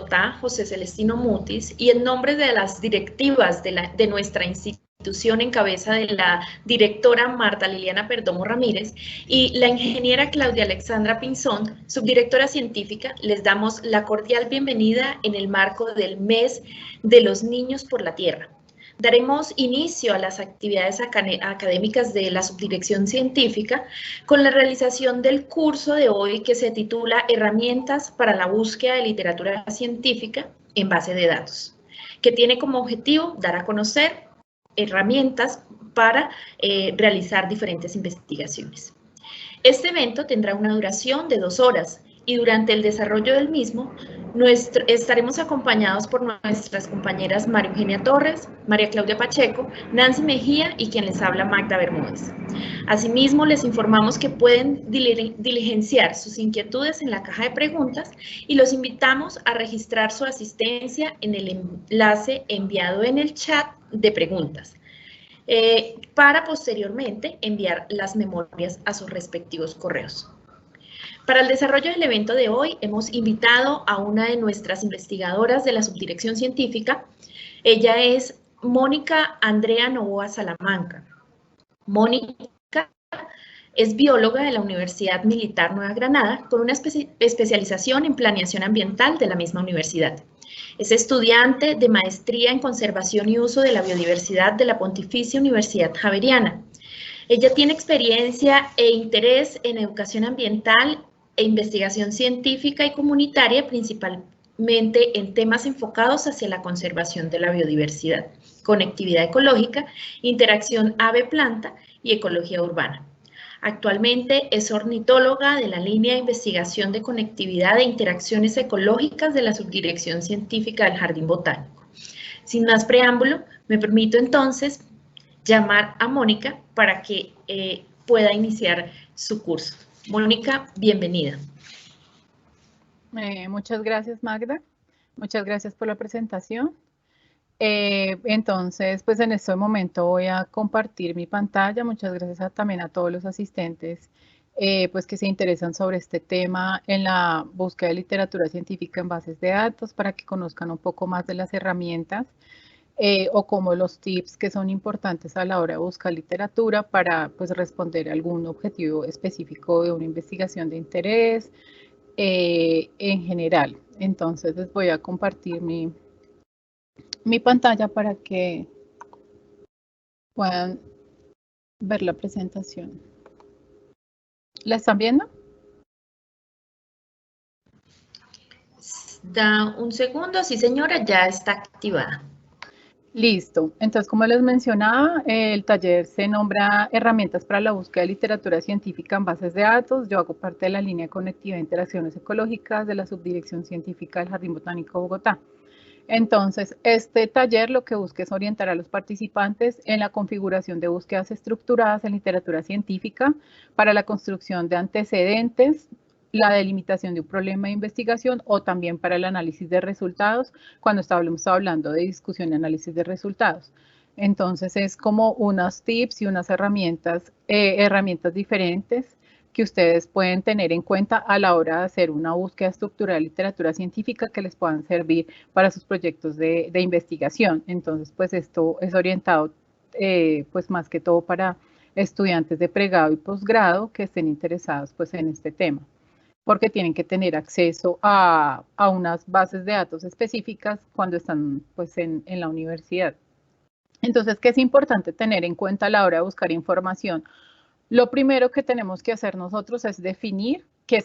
Bogotá, José Celestino Mutis, y en nombre de las directivas de nuestra institución en cabeza de la directora Marta Liliana Perdomo Ramírez y la ingeniera Claudia Alexandra Pinzón, subdirectora científica, les damos la cordial bienvenida en el marco del Mes de los Niños por la Tierra. Daremos inicio a las actividades académicas de la Subdirección Científica con la realización del curso de hoy que se titula Herramientas para la búsqueda de literatura científica en base de datos, que tiene como objetivo dar a conocer herramientas para realizar diferentes investigaciones. Este evento tendrá una duración de 2 horas y durante el desarrollo del mismo estaremos acompañados por nuestras compañeras María Eugenia Torres, María Claudia Pacheco, Nancy Mejía y quien les habla Magda Bermúdez. Asimismo, les informamos que pueden diligenciar sus inquietudes en la caja de preguntas y los invitamos a registrar su asistencia en el enlace enviado en el chat de preguntas. Para posteriormente enviar las memorias a sus respectivos correos. Para el desarrollo del evento de hoy hemos invitado a una de nuestras investigadoras de la Subdirección Científica. Ella es Mónica Andrea Novoa Salamanca. Mónica es bióloga de la Universidad Militar Nueva Granada con una especialización en planeación ambiental de la misma universidad. Es estudiante de maestría en conservación y uso de la biodiversidad de la Pontificia Universidad Javeriana. Ella tiene experiencia e interés en educación ambiental e investigación científica y comunitaria, principalmente en temas enfocados hacia la conservación de la biodiversidad, conectividad ecológica, interacción ave-planta y ecología urbana. Actualmente es ornitóloga de la línea de investigación de conectividad e interacciones ecológicas de la Subdirección Científica del Jardín Botánico. Sin más preámbulo, me permito entonces llamar a Mónica para que pueda iniciar su curso. Mónica, bienvenida. Muchas gracias, Magda. Muchas gracias por la presentación. Entonces, pues en este momento voy a compartir mi pantalla. Muchas gracias también a todos los asistentes pues que se interesan sobre este tema en la búsqueda de literatura científica en bases de datos para que conozcan un poco más de las herramientas o como los tips que son importantes a la hora de buscar literatura para pues responder a algún objetivo específico de una investigación de interés en general. Entonces les voy a compartir mi pantalla para que puedan ver la presentación. ¿La están viendo? Da un segundo, sí señora, ya está activada. Listo. Entonces, como les mencionaba, el taller se nombra Herramientas para la búsqueda de literatura científica en bases de datos. Yo hago parte de la línea de conectividad e interacciones ecológicas de la Subdirección Científica del Jardín Botánico de Bogotá. Entonces, este taller lo que busca es orientar a los participantes en la configuración de búsquedas estructuradas en literatura científica para la construcción de antecedentes, la delimitación de un problema de investigación o también para el análisis de resultados cuando estamos hablando de discusión y análisis de resultados. Entonces, es como unos tips y unas herramientas diferentes que ustedes pueden tener en cuenta a la hora de hacer una búsqueda estructural de literatura científica que les puedan servir para sus proyectos de investigación. Entonces, pues esto es orientado pues más que todo para estudiantes de pregrado y posgrado que estén interesados pues en este tema, porque tienen que tener acceso a unas bases de datos específicas cuando están pues en la universidad. Entonces, ¿qué es importante tener en cuenta a la hora de buscar información? Lo primero que tenemos que hacer nosotros es definir qué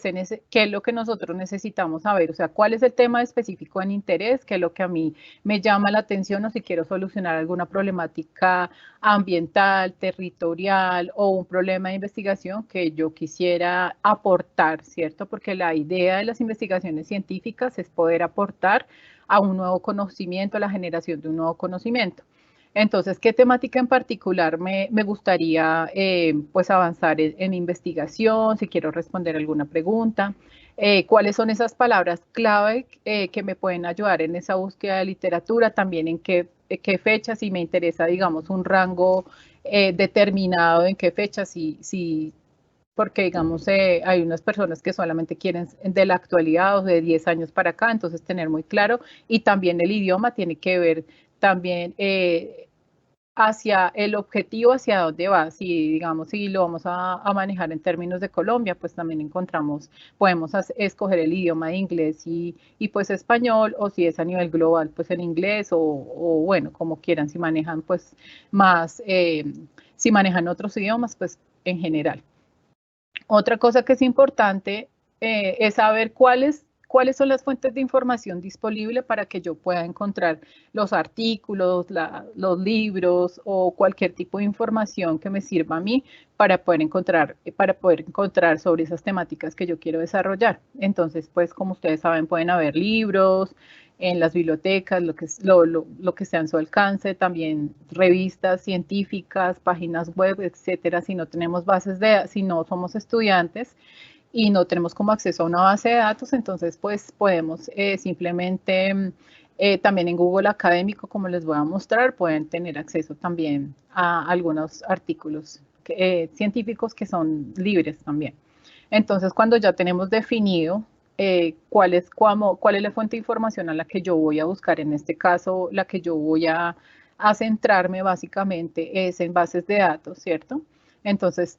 es lo que nosotros necesitamos saber, o sea, cuál es el tema específico en interés, qué es lo que a mí me llama la atención o si quiero solucionar alguna problemática ambiental, territorial o un problema de investigación que yo quisiera aportar, ¿cierto? Porque la idea de las investigaciones científicas es poder aportar a un nuevo conocimiento, a la generación de un nuevo conocimiento. Entonces, ¿qué temática en particular me gustaría pues avanzar en investigación? Si quiero responder alguna pregunta. ¿Cuáles son esas palabras clave que me pueden ayudar en esa búsqueda de literatura? También en qué fecha, si me interesa, digamos, un rango determinado, en qué fecha, si porque digamos hay unas personas que solamente quieren de la actualidad o de 10 años para acá, entonces tener muy claro, y también el idioma tiene que ver también hacia el objetivo, hacia dónde va. Si digamos, si lo vamos a manejar en términos de Colombia, pues también encontramos, podemos escoger el idioma de inglés y pues español, o si es a nivel global, pues en inglés o bueno, como quieran, si manejan pues más, si manejan otros idiomas, pues en general. Otra cosa que es importante es saber cuáles son las fuentes de información disponibles para que yo pueda encontrar los artículos, los libros o cualquier tipo de información que me sirva a mí para poder encontrar sobre esas temáticas que yo quiero desarrollar. Entonces, pues como ustedes saben, pueden haber libros en las bibliotecas, lo que sea en su alcance, también revistas científicas, páginas web, etcétera. Si no tenemos si no somos estudiantes y no tenemos como acceso a una base de datos, entonces pues podemos simplemente también en Google Académico, como les voy a mostrar, pueden tener acceso también a algunos artículos científicos que son libres también. Entonces, cuando ya tenemos definido cuál es la fuente de información a la que yo voy a buscar, en este caso, la que yo voy a centrarme básicamente es en bases de datos, ¿cierto? Entonces,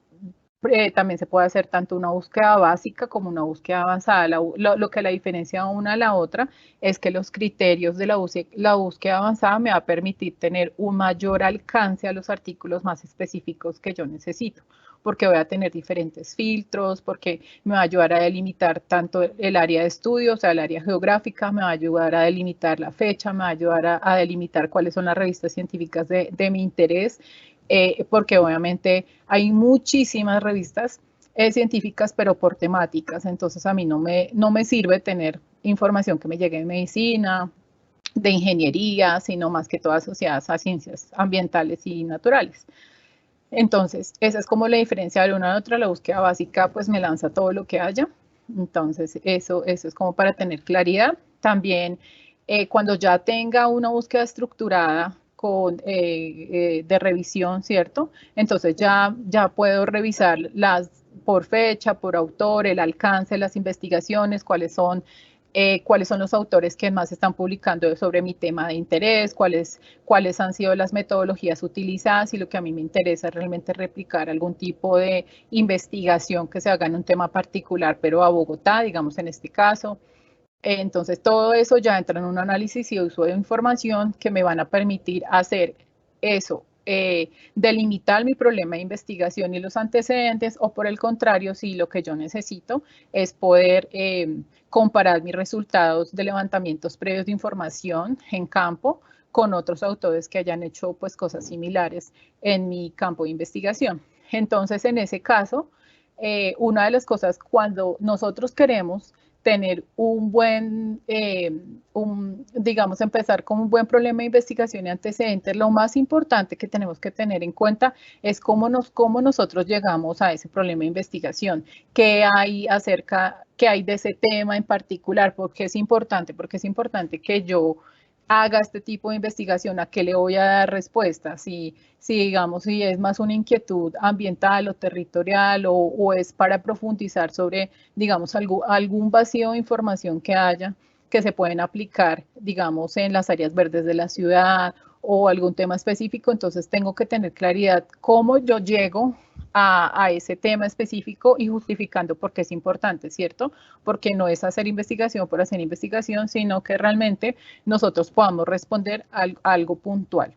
también se puede hacer tanto una búsqueda básica como una búsqueda avanzada. Lo que la diferencia una a la otra es que los criterios de la búsqueda avanzada me va a permitir tener un mayor alcance a los artículos más específicos que yo necesito, porque voy a tener diferentes filtros, porque me va a ayudar a delimitar tanto el área de estudio, o sea, el área geográfica, me va a ayudar a delimitar la fecha, me va a ayudar a delimitar cuáles son las revistas científicas de mi interés, porque obviamente hay muchísimas revistas científicas, pero por temáticas, entonces a mí no me sirve tener información que me llegue de medicina, de ingeniería, sino más que todas asociadas a ciencias ambientales y naturales. Entonces, esa es como la diferencia de una a otra. La búsqueda básica pues me lanza todo lo que haya. Entonces, eso es como para tener claridad. También, cuando ya tenga una búsqueda estructurada de revisión, ¿cierto? Entonces ya puedo revisar por fecha, por autor, el alcance de las investigaciones, cuáles son los autores que más están publicando sobre mi tema de interés, cuáles han sido las metodologías utilizadas, y lo que a mí me interesa es realmente replicar algún tipo de investigación que se haga en un tema particular, pero a Bogotá, digamos en este caso. Entonces, todo eso ya entra en un análisis y uso de información que me van a permitir hacer eso, delimitar mi problema de investigación y los antecedentes, o por el contrario, si lo que yo necesito es poder comparar mis resultados de levantamientos previos de información en campo con otros autores que hayan hecho pues cosas similares en mi campo de investigación. Entonces, en ese caso, una de las cosas cuando nosotros queremos tener digamos, empezar con un buen problema de investigación y antecedentes, lo más importante que tenemos que tener en cuenta es cómo nosotros llegamos a ese problema de investigación, qué hay de ese tema en particular, porque es importante que yo haga este tipo de investigación, a qué le voy a dar respuesta, si digamos, si es más una inquietud ambiental o territorial, o es para profundizar sobre, digamos, algún vacío de información que haya, que se pueden aplicar, digamos, en las áreas verdes de la ciudad o algún tema específico. Entonces tengo que tener claridad cómo yo llego a ese tema específico y justificando por qué es importante, ¿cierto? Porque no es hacer investigación por hacer investigación, sino que realmente nosotros podamos responder a algo puntual.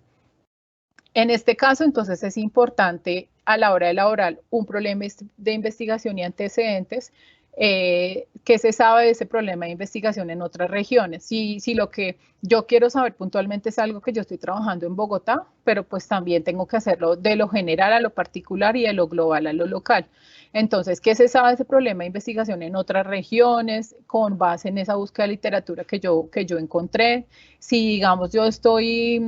En este caso, entonces, es importante a la hora de elaborar un problema de investigación y antecedentes, qué se sabe de ese problema de investigación en otras regiones. Si lo que yo quiero saber puntualmente es algo que yo estoy trabajando en Bogotá, pero pues también tengo que hacerlo de lo general a lo particular y de lo global a lo local. Entonces, ¿qué se sabe de ese problema de investigación en otras regiones con base en esa búsqueda de literatura que yo encontré? Si, digamos, yo estoy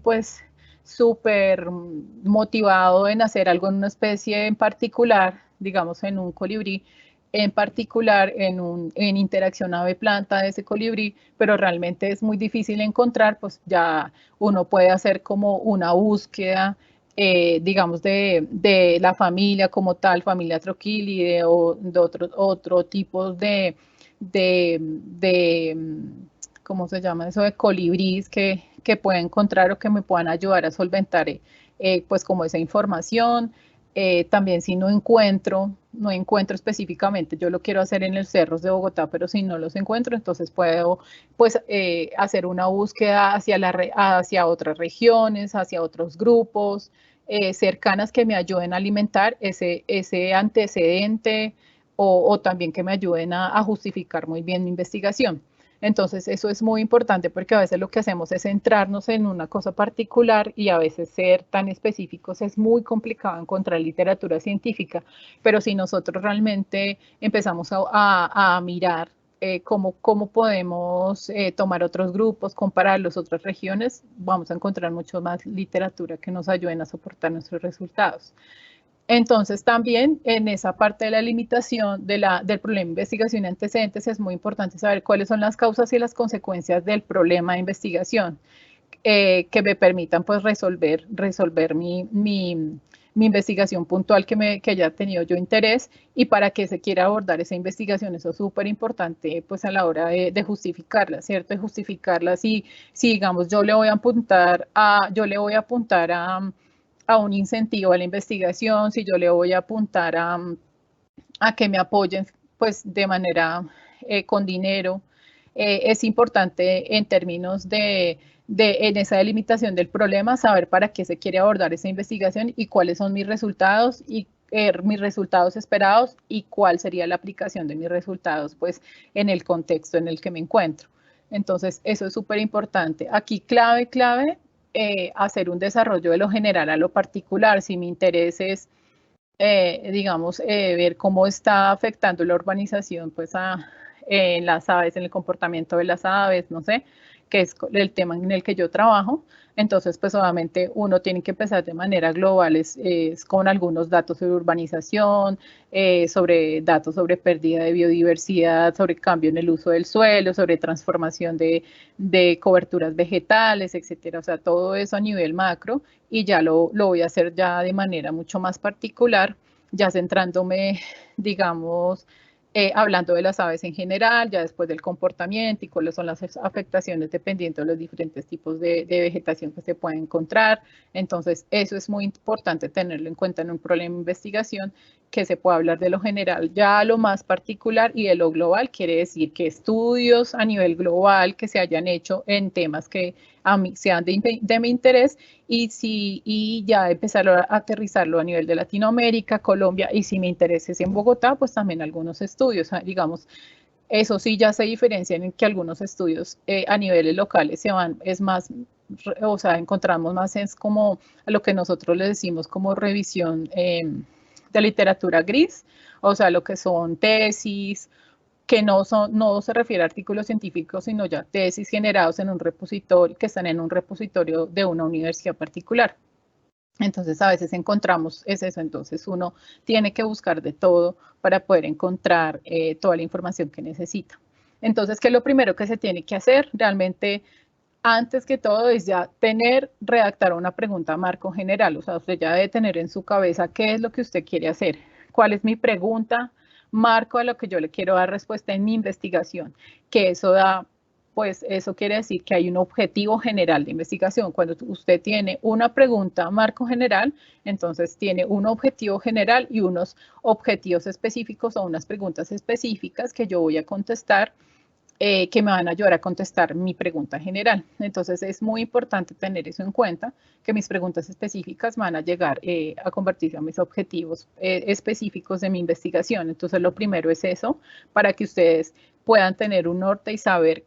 pues súper motivado en hacer algo en una especie en particular, digamos en un colibrí, en particular en interacción ave-planta de ese colibrí, pero realmente es muy difícil encontrar, pues ya uno puede hacer como una búsqueda digamos, de la familia como tal, familia Trochilidae o de otro tipo de, ¿cómo se llama eso? De colibrís que pueden encontrar o que me puedan ayudar a solventar pues como esa información. También si no encuentro específicamente, yo lo quiero hacer en los cerros de Bogotá, pero si no los encuentro, entonces puedo pues hacer una búsqueda hacia otras regiones, hacia otros grupos cercanas que me ayuden a alimentar ese antecedente o también que me ayuden a justificar muy bien mi investigación. Entonces, eso es muy importante porque a veces lo que hacemos es centrarnos en una cosa particular y a veces ser tan específicos es muy complicado encontrar literatura científica, pero si nosotros realmente empezamos a mirar cómo podemos tomar otros grupos, comparar las otras regiones, vamos a encontrar mucho más literatura que nos ayuden a soportar nuestros resultados. Entonces, también en esa parte de la limitación del problema de investigación y antecedentes es muy importante saber cuáles son las causas y las consecuencias del problema de investigación que me permitan pues resolver mi investigación puntual que haya tenido yo interés y para qué se quiera abordar esa investigación. Eso es súper importante pues a la hora de justificarla, ¿cierto? De justificarla si digamos yo le voy a apuntar a un incentivo a la investigación, si yo le voy a apuntar a que me apoyen pues de manera con dinero. Es importante en términos en esa delimitación del problema saber para qué se quiere abordar esa investigación y cuáles son mis resultados mis resultados esperados y cuál sería la aplicación de mis resultados pues en el contexto en el que me encuentro. Entonces, eso es súper importante. Aquí clave, hacer un desarrollo de lo general a lo particular. Si mi interés es, digamos, ver cómo está afectando la urbanización pues en las aves, en el comportamiento de las aves, no sé, que es el tema en el que yo trabajo. Entonces, pues obviamente uno tiene que empezar de manera global, es con algunos datos sobre urbanización, sobre datos sobre pérdida de biodiversidad, sobre cambio en el uso del suelo, sobre transformación de coberturas vegetales, etcétera. O sea, todo eso a nivel macro y ya lo voy a hacer ya de manera mucho más particular, ya centrándome, digamos, hablando de las aves en general, ya después del comportamiento y cuáles son las afectaciones dependiendo de los diferentes tipos de vegetación que se pueden encontrar. Entonces, eso es muy importante tenerlo en cuenta en un problema de investigación, que se pueda hablar de lo general. Ya lo más particular y de lo global quiere decir que estudios a nivel global que se hayan hecho en temas que a mí sean de mi interés y ya empezar a aterrizarlo a nivel de Latinoamérica, Colombia, y si mi interés es en Bogotá, pues también algunos estudios, digamos, eso sí ya se diferencia en que algunos estudios a niveles locales es más, o sea, encontramos más es como a lo que nosotros le decimos como revisión de literatura gris, o sea, lo que son tesis, que no se refiere a artículos científicos, sino ya tesis generados en un repositorio, que están en un repositorio de una universidad particular. Entonces, a veces encontramos eso, entonces uno tiene que buscar de todo para poder encontrar toda la información que necesita. Entonces, ¿qué es lo primero que se tiene que hacer? Realmente, antes que todo, es ya redactar una pregunta marco general, o sea, usted ya debe tener en su cabeza qué es lo que usted quiere hacer, cuál es mi pregunta, marco a lo que yo le quiero dar respuesta en mi investigación, que eso da, pues eso quiere decir que hay un objetivo general de investigación. Cuando usted tiene una pregunta marco general, entonces tiene un objetivo general y unos objetivos específicos o unas preguntas específicas que yo voy a contestar que me van a ayudar a contestar mi pregunta general. Entonces es muy importante tener eso en cuenta, que mis preguntas específicas van a llegar a convertirse en mis objetivos específicos de mi investigación. Entonces lo primero es eso, para que ustedes puedan tener un norte y saber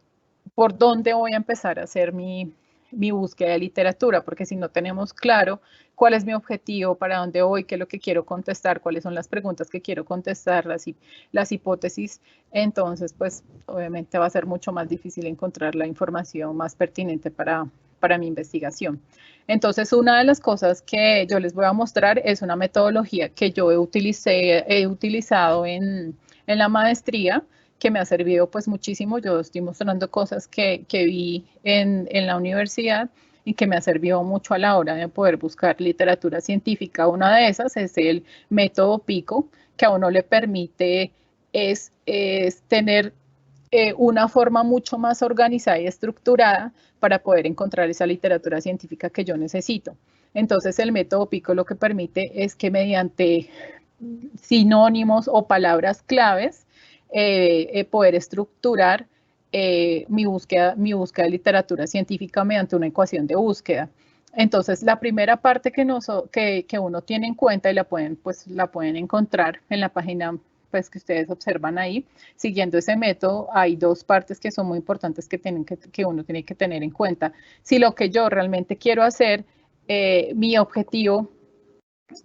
por dónde voy a empezar a hacer mi búsqueda de literatura, porque si no tenemos claro cuál es mi objetivo, para dónde voy, qué es lo que quiero contestar, cuáles son las preguntas que quiero contestar, las hipótesis, entonces pues obviamente va a ser mucho más difícil encontrar la información más pertinente para mi investigación. Entonces, una de las cosas que yo les voy a mostrar es una metodología que yo he utilizado en la maestría, que me ha servido pues muchísimo. Yo estoy mostrando cosas que vi en la universidad y que me ha servido mucho a la hora de poder buscar literatura científica. Una de esas es el método PICO, que a uno le permite es tener una forma mucho más organizada y estructurada para poder encontrar esa literatura científica que yo necesito. Entonces el método PICO lo que permite es que mediante sinónimos o palabras claves poder estructurar mi búsqueda de literatura científica mediante una ecuación de búsqueda. Entonces, la primera parte que uno tiene en cuenta y la pueden encontrar en la página pues, que ustedes observan ahí, siguiendo ese método, hay dos partes que son muy importantes que uno tiene que tener en cuenta. Si lo que yo realmente quiero hacer, mi objetivo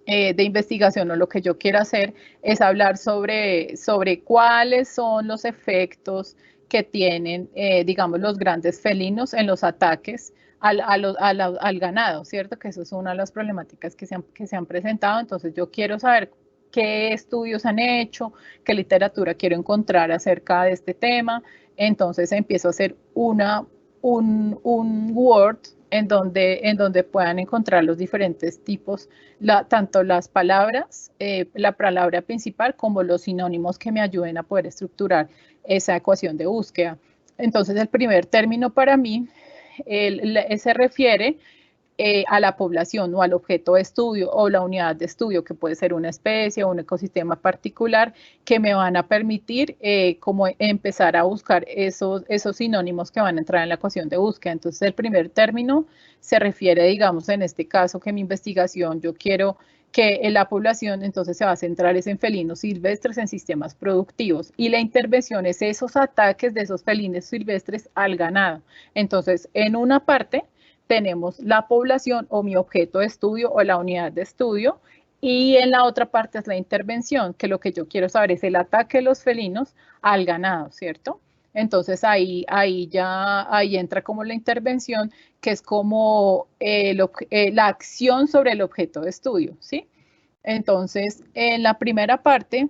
de investigación o lo que yo quiero hacer es hablar sobre cuáles son los efectos que tienen, digamos, los grandes felinos en los ataques al ganado, ¿cierto? Que eso es una de las problemáticas que se han presentado. Entonces yo quiero saber qué estudios han hecho, qué literatura quiero encontrar acerca de este tema. Entonces empiezo a hacer un Word en donde puedan encontrar los diferentes tipos, tanto las palabras, la palabra principal, como los sinónimos que me ayuden a poder estructurar esa ecuación de búsqueda. Entonces, el primer término para mí se refiere a la población o al objeto de estudio o la unidad de estudio, que puede ser una especie o un ecosistema particular, que me van a permitir como empezar a buscar esos sinónimos que van a entrar en la ecuación de búsqueda. Entonces, el primer término se refiere, digamos, en este caso, que mi investigación, yo quiero que la población entonces se va a centrar en felinos silvestres en sistemas productivos, y la intervención es esos ataques de esos felinos silvestres al ganado. Entonces, en una parte tenemos la población o mi objeto de estudio o la unidad de estudio, y en la otra parte es la intervención, que lo que yo quiero saber es el ataque de los felinos al ganado, ¿cierto? Entonces ahí entra como la intervención, que es como la acción sobre el objeto de estudio, ¿sí? Entonces, en la primera parte,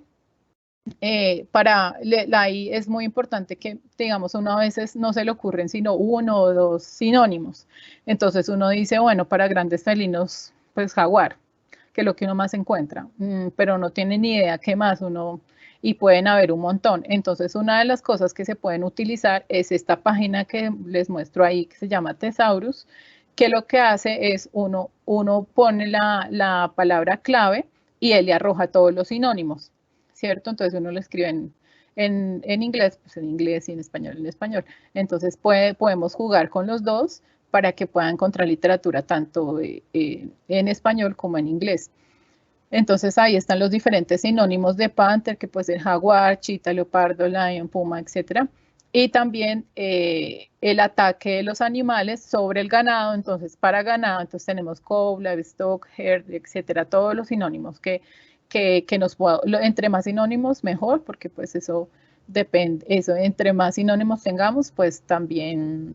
ahí es muy importante que, digamos, uno a veces no se le ocurren sino uno o dos sinónimos. Entonces uno dice, bueno, para grandes felinos, pues jaguar, que es lo que uno más encuentra, pero no tiene ni idea qué más y pueden haber un montón. Entonces, una de las cosas que se pueden utilizar es esta página que les muestro ahí, que se llama Thesaurus, que lo que hace es uno pone la palabra clave y él le arroja todos los sinónimos, ¿cierto? Entonces uno lo escribe en inglés, pues en inglés, y en español. Entonces podemos jugar con los dos para que puedan encontrar literatura tanto en español como en inglés. Entonces ahí están los diferentes sinónimos de panther, que puede ser jaguar, chita, leopardo, lion, puma, etc. Y también el ataque de los animales sobre el ganado. Entonces, para ganado, entonces tenemos cow, livestock, herd, etc. Todos los sinónimos que entre más sinónimos mejor, porque pues eso depende, entre más sinónimos tengamos, pues también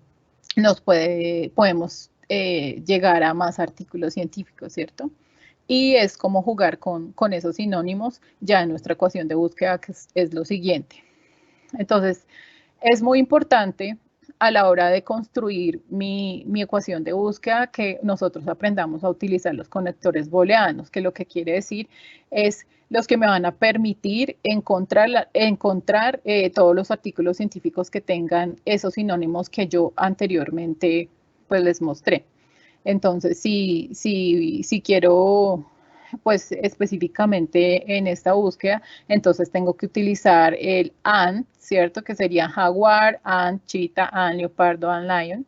podemos llegar a más artículos científicos, ¿cierto? Y es como jugar con esos sinónimos ya en nuestra ecuación de búsqueda, que es lo siguiente. Entonces, es muy importante a la hora de construir mi ecuación de búsqueda que nosotros aprendamos a utilizar los conectores booleanos, que lo que quiere decir es los que me van a permitir encontrar todos los artículos científicos que tengan esos sinónimos que yo anteriormente pues les mostré. Entonces, si quiero, pues específicamente en esta búsqueda, entonces tengo que utilizar el AND, ¿cierto? Que sería jaguar, AND, cheetah, AND, leopardo, AND, lion.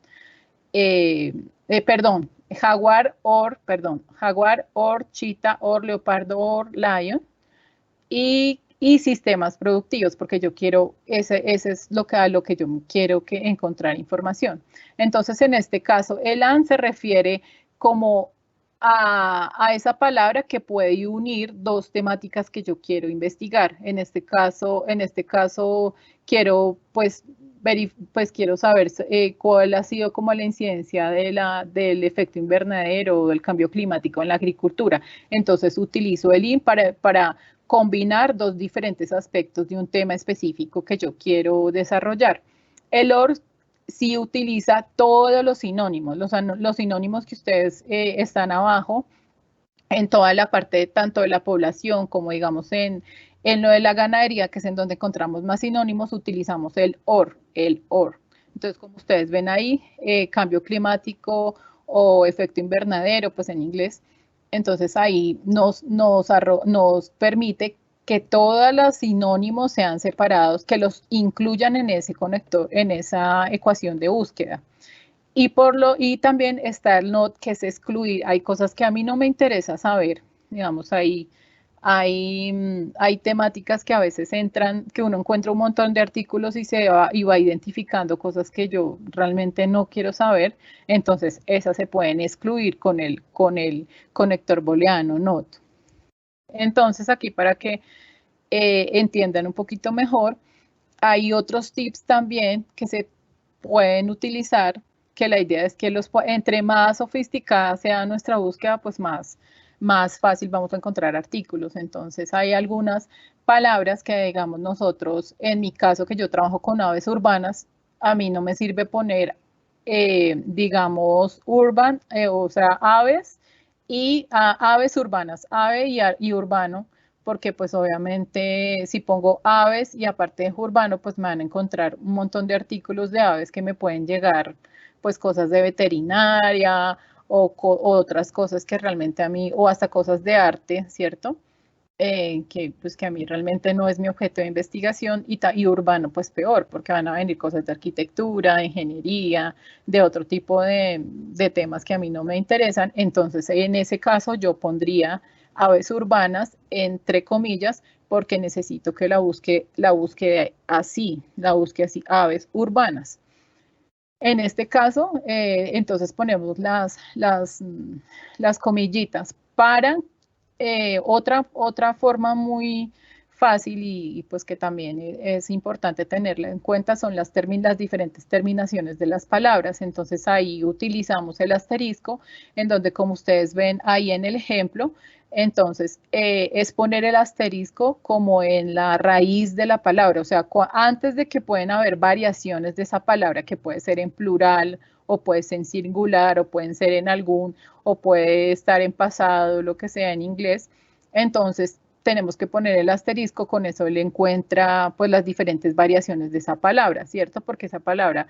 Jaguar, or, cheetah, or, leopardo, or, lion. Y sistemas productivos, porque yo quiero, ese es lo que yo quiero encontrar información. Entonces, en este caso, el AND se refiere como a esa palabra que puede unir dos temáticas que yo quiero investigar. En este caso quiero quiero saber cuál ha sido como la incidencia del efecto invernadero o del cambio climático en la agricultura. Entonces utilizo el IN para combinar dos diferentes aspectos de un tema específico que yo quiero desarrollar. El OR sí utiliza todos los sinónimos, los sinónimos que ustedes están abajo, en toda la parte tanto de la población como digamos en lo de la ganadería, que es en donde encontramos más sinónimos, utilizamos el OR, el OR. Entonces, como ustedes ven ahí, cambio climático o efecto invernadero, pues en inglés. Entonces ahí nos permite que todos los sinónimos sean separados, que los incluyan en ese conector, en esa ecuación de búsqueda. Y también está el not, que es excluir. Hay cosas que a mí no me interesa saber, digamos, hay temáticas que a veces entran, que uno encuentra un montón de artículos y va identificando cosas que yo realmente no quiero saber, entonces esas se pueden excluir con el conector booleano not. Entonces aquí para que entiendan un poquito mejor, hay otros tips también que se pueden utilizar, que la idea es que entre más sofisticada sea nuestra búsqueda, pues más fácil vamos a encontrar artículos. Entonces hay algunas palabras que digamos nosotros, en mi caso que yo trabajo con aves urbanas, a mí no me sirve poner, digamos, urban, o sea, aves y aves urbanas, ave y urbano, porque pues obviamente si pongo aves y aparte de urbano, pues me van a encontrar un montón de artículos de aves que me pueden llegar, pues cosas de veterinaria o otras cosas que realmente a mí, o hasta cosas de arte, ¿cierto? Pues que a mí realmente no es mi objeto de investigación, y urbano pues peor, porque van a venir cosas de arquitectura, de ingeniería, de otro tipo de temas que a mí no me interesan. Entonces en ese caso yo pondría aves urbanas entre comillas, porque necesito que la busque así, aves urbanas. En este caso, entonces ponemos las comillitas para otra forma muy fácil y pues que también es importante tenerla en cuenta son las diferentes terminaciones de las palabras. Entonces ahí utilizamos el asterisco, en donde como ustedes ven ahí en el ejemplo, entonces es poner el asterisco como en la raíz de la palabra, o sea, antes de que pueden haber variaciones de esa palabra, que puede ser en plural o puede ser en singular o pueden ser en algún, o puede estar en pasado, lo que sea en inglés. Entonces tenemos que poner el asterisco, con eso él encuentra pues las diferentes variaciones de esa palabra, ¿cierto? Porque esa palabra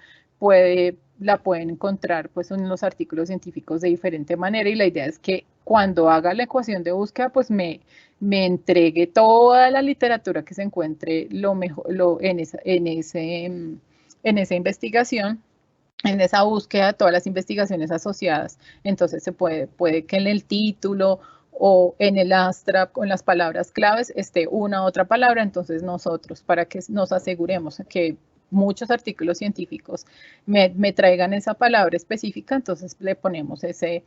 la pueden encontrar pues en los artículos científicos de diferente manera, y la idea es que cuando haga la ecuación de búsqueda pues me entregue toda la literatura que se encuentre en esa investigación, en esa búsqueda, todas las investigaciones asociadas. Entonces puede que en el título o en el abstract, con las palabras claves, esté una u otra palabra. Entonces nosotros, para que nos aseguremos que muchos artículos científicos me traigan esa palabra específica, entonces le ponemos ese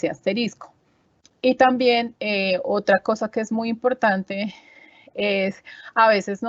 asterisco. Y también otra cosa que es muy importante es a veces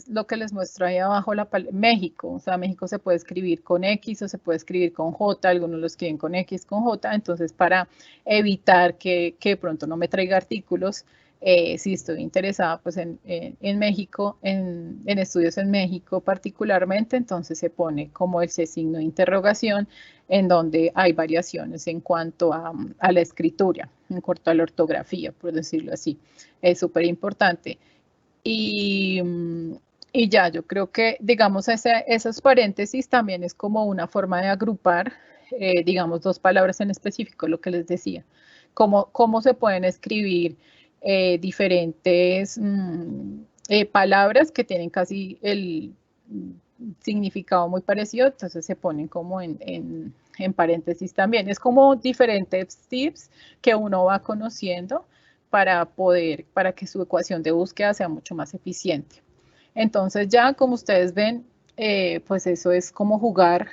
lo que les muestro ahí abajo, México, o sea, México se puede escribir con X o se puede escribir con J, algunos lo escriben con X, con J, entonces para evitar que pronto no me traiga artículos, si estoy interesada pues en México, en estudios en México particularmente, entonces se pone como ese signo de interrogación, en donde hay variaciones en cuanto a la escritura, en cuanto a la ortografía, por decirlo así. Es súper importante. Y ya, yo creo que, digamos, esos paréntesis también es como una forma de agrupar, digamos, dos palabras en específico, lo que les decía. Cómo se pueden escribir diferentes palabras que tienen casi el significado muy parecido, entonces se ponen como en paréntesis también. Es como diferentes tips que uno va conociendo para que su ecuación de búsqueda sea mucho más eficiente. Entonces ya, como ustedes ven, pues eso es como jugar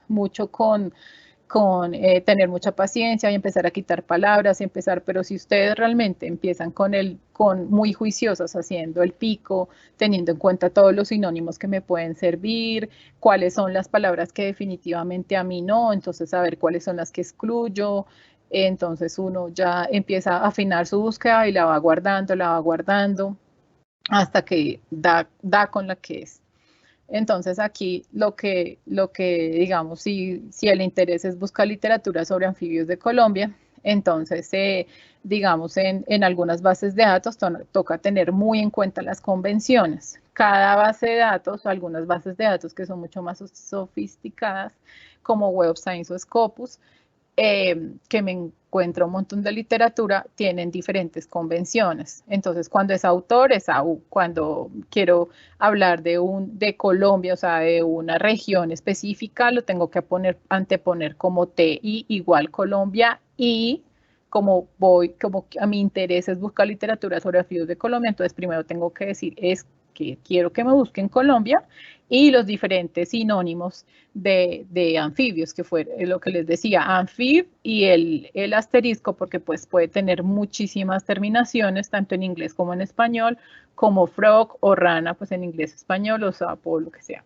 mucho con tener mucha paciencia y empezar a quitar palabras, pero si ustedes realmente empiezan con muy juiciosas, haciendo el pico, teniendo en cuenta todos los sinónimos que me pueden servir, cuáles son las palabras que definitivamente a mí no, entonces saber cuáles son las que excluyo, entonces uno ya empieza a afinar su búsqueda y la va guardando, hasta que da con la que es. Entonces aquí digamos, si el interés es buscar literatura sobre anfibios de Colombia, entonces, digamos, en algunas bases de datos toca tener muy en cuenta las convenciones. Cada base de datos, o algunas bases de datos que son mucho más sofisticadas, como Web of Science o Scopus, que me encuentro un montón de literatura, tienen diferentes convenciones. Entonces, cuando es autor, es AU. Cuando quiero hablar de Colombia, o sea, de una región específica, lo tengo que anteponer como TI igual Colombia, y como a mi interés es buscar literatura sobre anfibios de Colombia, entonces primero tengo que decir es que quiero que me busquen Colombia y los diferentes sinónimos de anfibios, que fue lo que les decía, anfib y el asterisco, porque pues puede tener muchísimas terminaciones, tanto en inglés como en español, como frog o rana, pues en inglés, español, o sapo, lo que sea.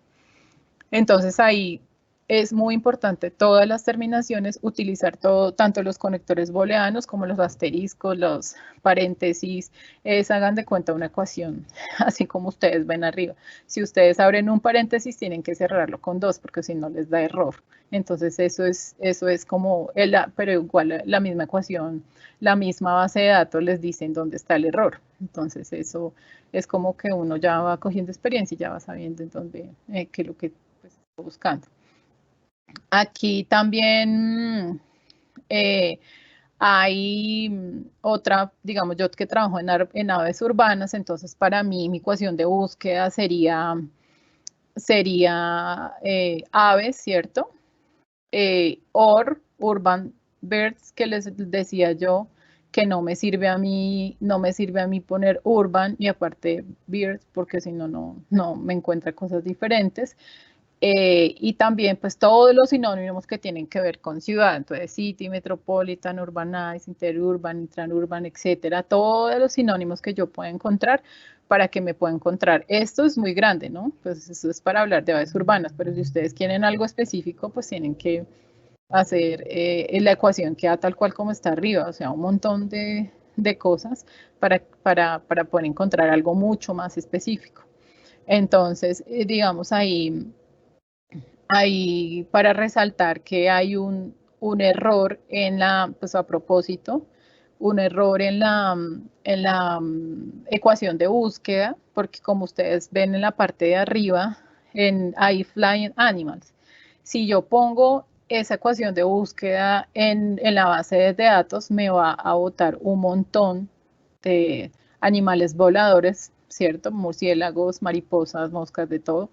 Entonces ahí es muy importante todas las terminaciones, utilizar tanto los conectores booleanos como los asteriscos, los paréntesis, hagan de cuenta una ecuación, así como ustedes ven arriba. Si ustedes abren un paréntesis, tienen que cerrarlo con 2, porque si no les da error. Entonces eso es como, pero igual la misma ecuación, la misma base de datos les dicen dónde está el error. Entonces eso es como que uno ya va cogiendo experiencia y ya va sabiendo en dónde, qué es lo que pues, está buscando. Aquí también hay otra, digamos, yo que trabajo en aves urbanas, entonces para mí mi ecuación de búsqueda sería aves, ¿cierto? Or urban birds, que les decía yo que no me sirve a mí poner urban y aparte birds, porque si no, no me encuentra cosas diferentes. Y también pues todos los sinónimos que tienen que ver con ciudad, entonces city, metropolitan, urbanize, interurban, intraurban, etcétera, todos los sinónimos que yo pueda encontrar para que me pueda encontrar. Esto es muy grande, ¿no? Pues eso es para hablar de aves urbanas, pero si ustedes quieren algo específico, pues tienen que hacer la ecuación queda tal cual como está arriba, o sea, un montón de cosas para poder encontrar algo mucho más específico. Entonces, digamos ahí para resaltar que hay un error pues a propósito, un error en la ecuación de búsqueda, porque como ustedes ven en la parte de arriba, hay flying animals. Si yo pongo esa ecuación de búsqueda en la base de datos, me va a botar un montón de animales voladores, ¿cierto? Murciélagos, mariposas, moscas, de todo.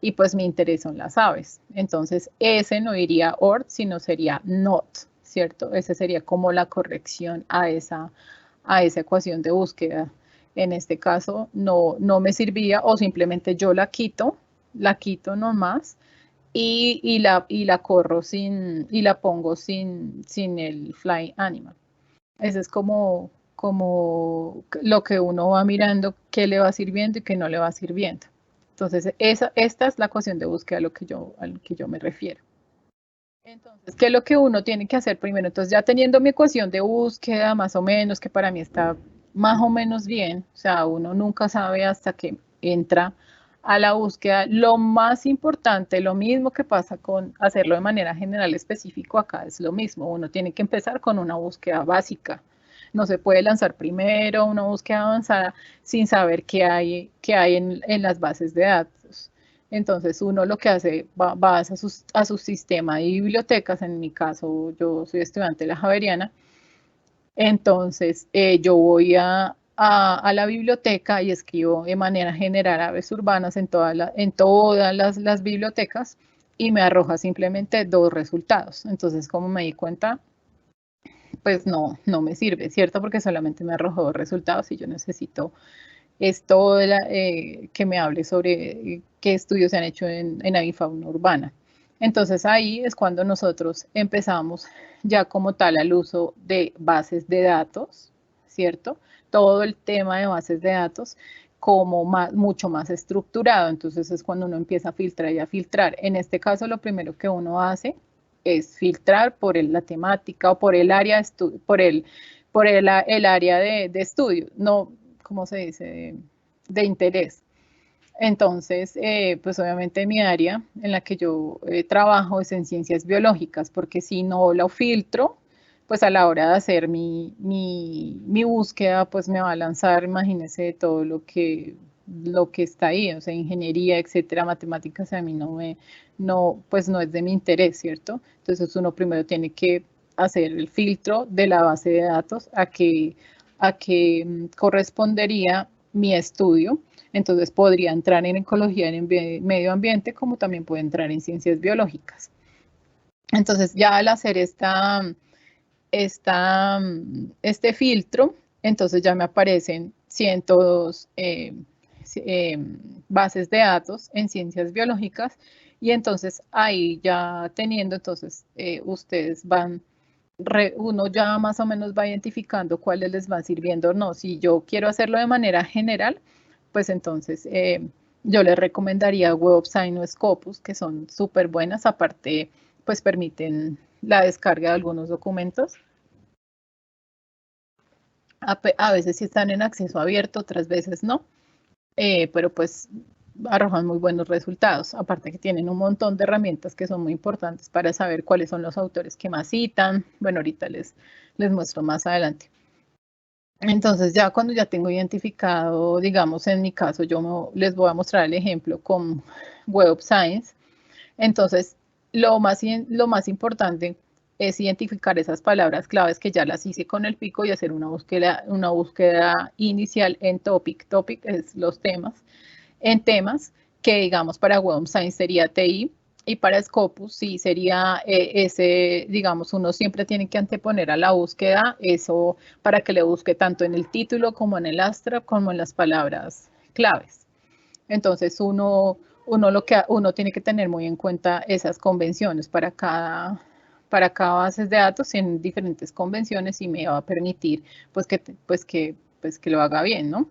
Y pues me interesan las aves. Entonces, ese no iría OR, sino sería NOT, ¿cierto? Ese sería como la corrección a esa ecuación de búsqueda. En este caso, no me servía o simplemente yo la quito nomás y la corro y la pongo sin el fly animal. Ese es como lo que uno va mirando, qué le va sirviendo y qué no le va sirviendo. Entonces, esta es la ecuación de búsqueda al que yo me refiero. Entonces, ¿qué es lo que uno tiene que hacer primero? Entonces, ya teniendo mi ecuación de búsqueda, más o menos, que para mí está más o menos bien, o sea, uno nunca sabe hasta que entra a la búsqueda. Lo más importante, lo mismo que pasa con hacerlo de manera general específico acá, es lo mismo. Uno tiene que empezar con una búsqueda básica. No se puede lanzar primero una búsqueda avanzada sin saber qué hay en las bases de datos. Entonces uno lo que hace va a su sistema de bibliotecas, en mi caso yo soy estudiante de la Javeriana, entonces yo voy a la biblioteca y escribo de manera general aves urbanas en todas las bibliotecas y me arroja simplemente 2 resultados. Entonces, como me di cuenta, pues no me sirve, ¿cierto? Porque solamente me arrojó 2 resultados y yo necesito esto que me hable sobre qué estudios se han hecho en avifauna urbana. Entonces ahí es cuando nosotros empezamos ya como tal al uso de bases de datos, ¿cierto? Todo el tema de bases de datos como mucho más estructurado. Entonces es cuando uno empieza a filtrar y a filtrar. En este caso lo primero que uno hace es filtrar por la temática o por el área de estudio, por el área de estudio, no, ¿cómo se dice? De interés. Entonces, pues obviamente mi área en la que yo trabajo es en ciencias biológicas, porque si no lo filtro, pues a la hora de hacer mi búsqueda, pues me va a lanzar, imagínense, todo lo que está ahí, o sea, ingeniería, etcétera, matemáticas, a mí pues no es de mi interés, ¿cierto? Entonces uno primero tiene que hacer el filtro de la base de datos a que correspondería mi estudio. Entonces podría entrar en ecología en medio ambiente, como también puede entrar en ciencias biológicas. Entonces ya al hacer este filtro, entonces ya me aparecen 102 bases de datos en ciencias biológicas y entonces ahí ya teniendo, entonces ustedes van, uno ya más o menos va identificando cuáles les van sirviendo o no. Si yo quiero hacerlo de manera general, pues entonces yo les recomendaría Web of Science o Scopus, que son súper buenas, aparte pues permiten la descarga de algunos documentos. A veces sí están en acceso abierto, otras veces no, pero pues arrojan muy buenos resultados. Aparte que tienen un montón de herramientas que son muy importantes para saber cuáles son los autores que más citan. Bueno, ahorita les muestro más adelante. Entonces ya cuando ya tengo identificado, digamos en mi caso, les voy a mostrar el ejemplo con Web of Science. Entonces, lo más importante es identificar esas palabras claves que ya las hice con el pico y hacer una búsqueda inicial en topic. Topic es los temas. En temas que, digamos, para Web of Science sería TI y para Scopus sí sería digamos, uno siempre tiene que anteponer a la búsqueda eso para que le busque tanto en el título como en el abstract como en las palabras claves. Entonces uno tiene que tener muy en cuenta esas convenciones para cada base de datos, tienen diferentes convenciones y me va a permitir que lo haga bien, ¿no?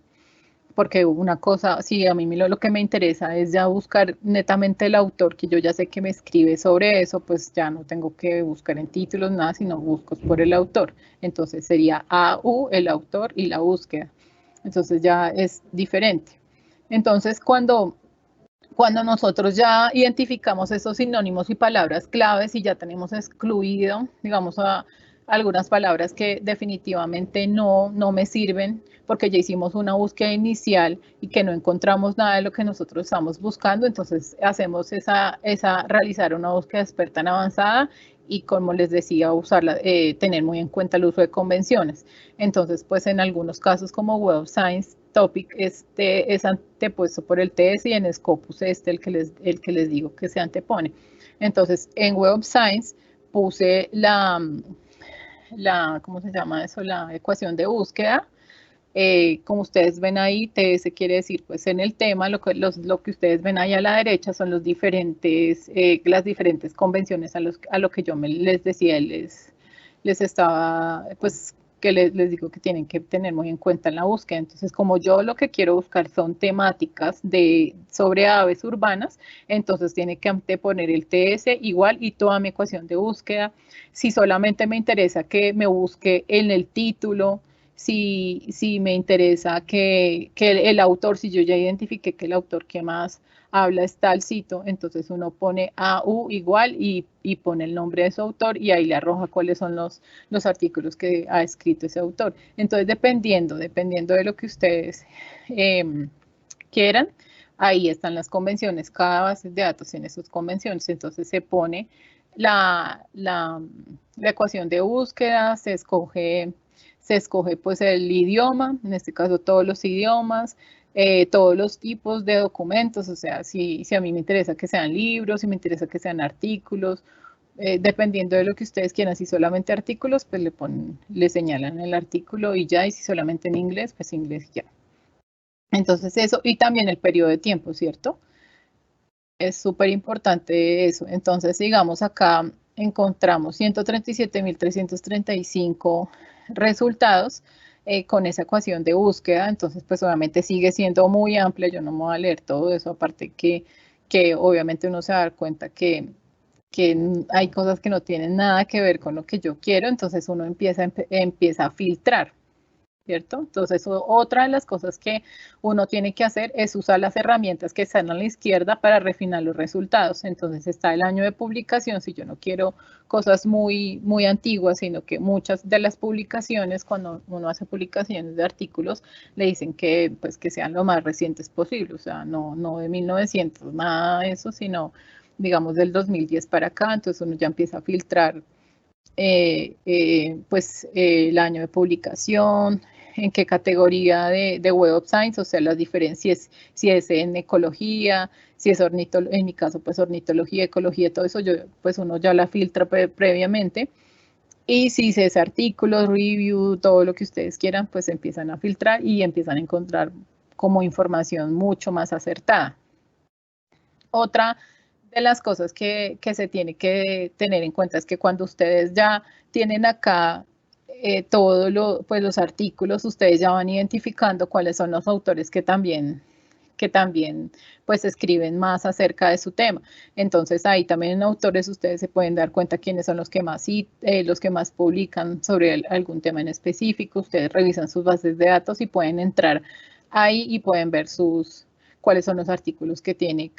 Porque una cosa, sí, a mí lo que me interesa es ya buscar netamente el autor, que yo ya sé que me escribe sobre eso, pues ya no tengo que buscar en títulos nada, sino busco por el autor. Entonces sería AU, el autor y la búsqueda. Entonces ya es diferente. Entonces cuando nosotros ya identificamos esos sinónimos y palabras claves y ya tenemos excluido, digamos, algunas palabras que definitivamente no me sirven porque ya hicimos una búsqueda inicial y que no encontramos nada de lo que nosotros estamos buscando, entonces hacemos realizar una búsqueda experta en avanzada y, como les decía, tener muy en cuenta el uso de convenciones. Entonces, pues en algunos casos como Web of Science, Topic es antepuesto por el TS y en Scopus el que les digo que se antepone. Entonces, en Web of Science puse ¿cómo se llama eso? La ecuación de búsqueda. Como ustedes ven ahí, TS quiere decir, pues en el tema, lo que ustedes ven ahí a la derecha son las diferentes convenciones a lo que yo les decía, les estaba, pues, que les digo que tienen que tener muy en cuenta en la búsqueda. Entonces, como yo lo que quiero buscar son temáticas sobre aves urbanas, entonces tiene que anteponer el TS igual y toda mi ecuación de búsqueda. Si solamente me interesa que me busque en el título, si me interesa que el autor, si yo ya identifiqué que el autor que más habla es tal cito, entonces uno pone AU igual y pone el nombre de su autor y ahí le arroja cuáles son los artículos que ha escrito ese autor. Entonces, dependiendo de lo que ustedes quieran, ahí están las convenciones, cada base de datos tiene sus convenciones, entonces se pone la ecuación de búsqueda, se escoge pues el idioma, en este caso todos los idiomas, todos los tipos de documentos, o sea, si a mí me interesa que sean libros, si me interesa que sean artículos, dependiendo de lo que ustedes quieran, si solamente artículos, pues le señalan el artículo y ya, y si solamente en inglés, pues inglés y ya. Entonces eso, y también el periodo de tiempo, ¿cierto? Es súper importante eso. Entonces, digamos, acá encontramos 137.335 resultados con esa ecuación de búsqueda. Entonces, pues obviamente sigue siendo muy amplia. Yo no me voy a leer todo eso, aparte que obviamente uno se va a dar cuenta que hay cosas que no tienen nada que ver con lo que yo quiero. Entonces, uno empieza a filtrar. ¿cierto? Entonces, otra de las cosas que uno tiene que hacer es usar las herramientas que están a la izquierda para refinar los resultados. Entonces, está el año de publicación, si yo no quiero cosas muy antiguas, sino que muchas de las publicaciones, cuando uno hace publicaciones de artículos, le dicen que, pues, que sean lo más recientes posible, o sea, no de 1900, nada de eso, sino, digamos, del 2010 para acá. Entonces, uno ya empieza a filtrar el año de publicación, en qué categoría de Web of Science, o sea, las diferencias, si es en ecología, si es en mi caso, pues ornitología, ecología, todo eso, pues uno ya la filtra previamente. Y si es artículos, review, todo lo que ustedes quieran, pues empiezan a filtrar y empiezan a encontrar como información mucho más acertada. Otra de las cosas que se tiene que tener en cuenta es que cuando ustedes ya tienen acá todos los artículos, ustedes ya van identificando cuáles son los autores que también pues escriben más acerca de su tema. Entonces ahí también en autores ustedes se pueden dar cuenta quiénes son los que más publican sobre algún tema en específico. Ustedes revisan sus bases de datos y pueden entrar ahí y pueden ver cuáles son los artículos que tiene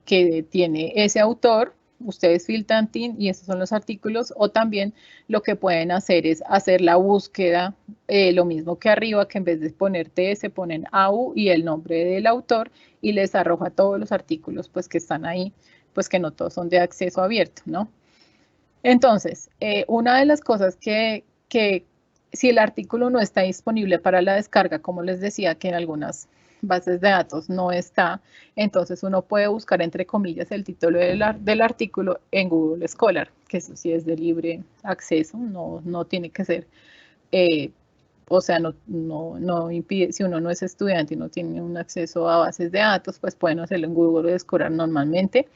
que tiene ese autor. Ustedes filtran y esos son los artículos, o también lo que pueden hacer es hacer la búsqueda, lo mismo que arriba, que en vez de poner TS ponen AU y el nombre del autor y les arroja todos los artículos pues que están ahí, pues que no todos son de acceso abierto, ¿no? Entonces, una de las cosas que si el artículo no está disponible para la descarga, como les decía que en algunas bases de datos no está, entonces uno puede buscar entre comillas el título del artículo en Google Scholar, que eso sí es de libre acceso, no tiene que ser, o sea, no impide, si uno no es estudiante y no tiene un acceso a bases de datos, pues pueden hacerlo en Google Scholar normalmente.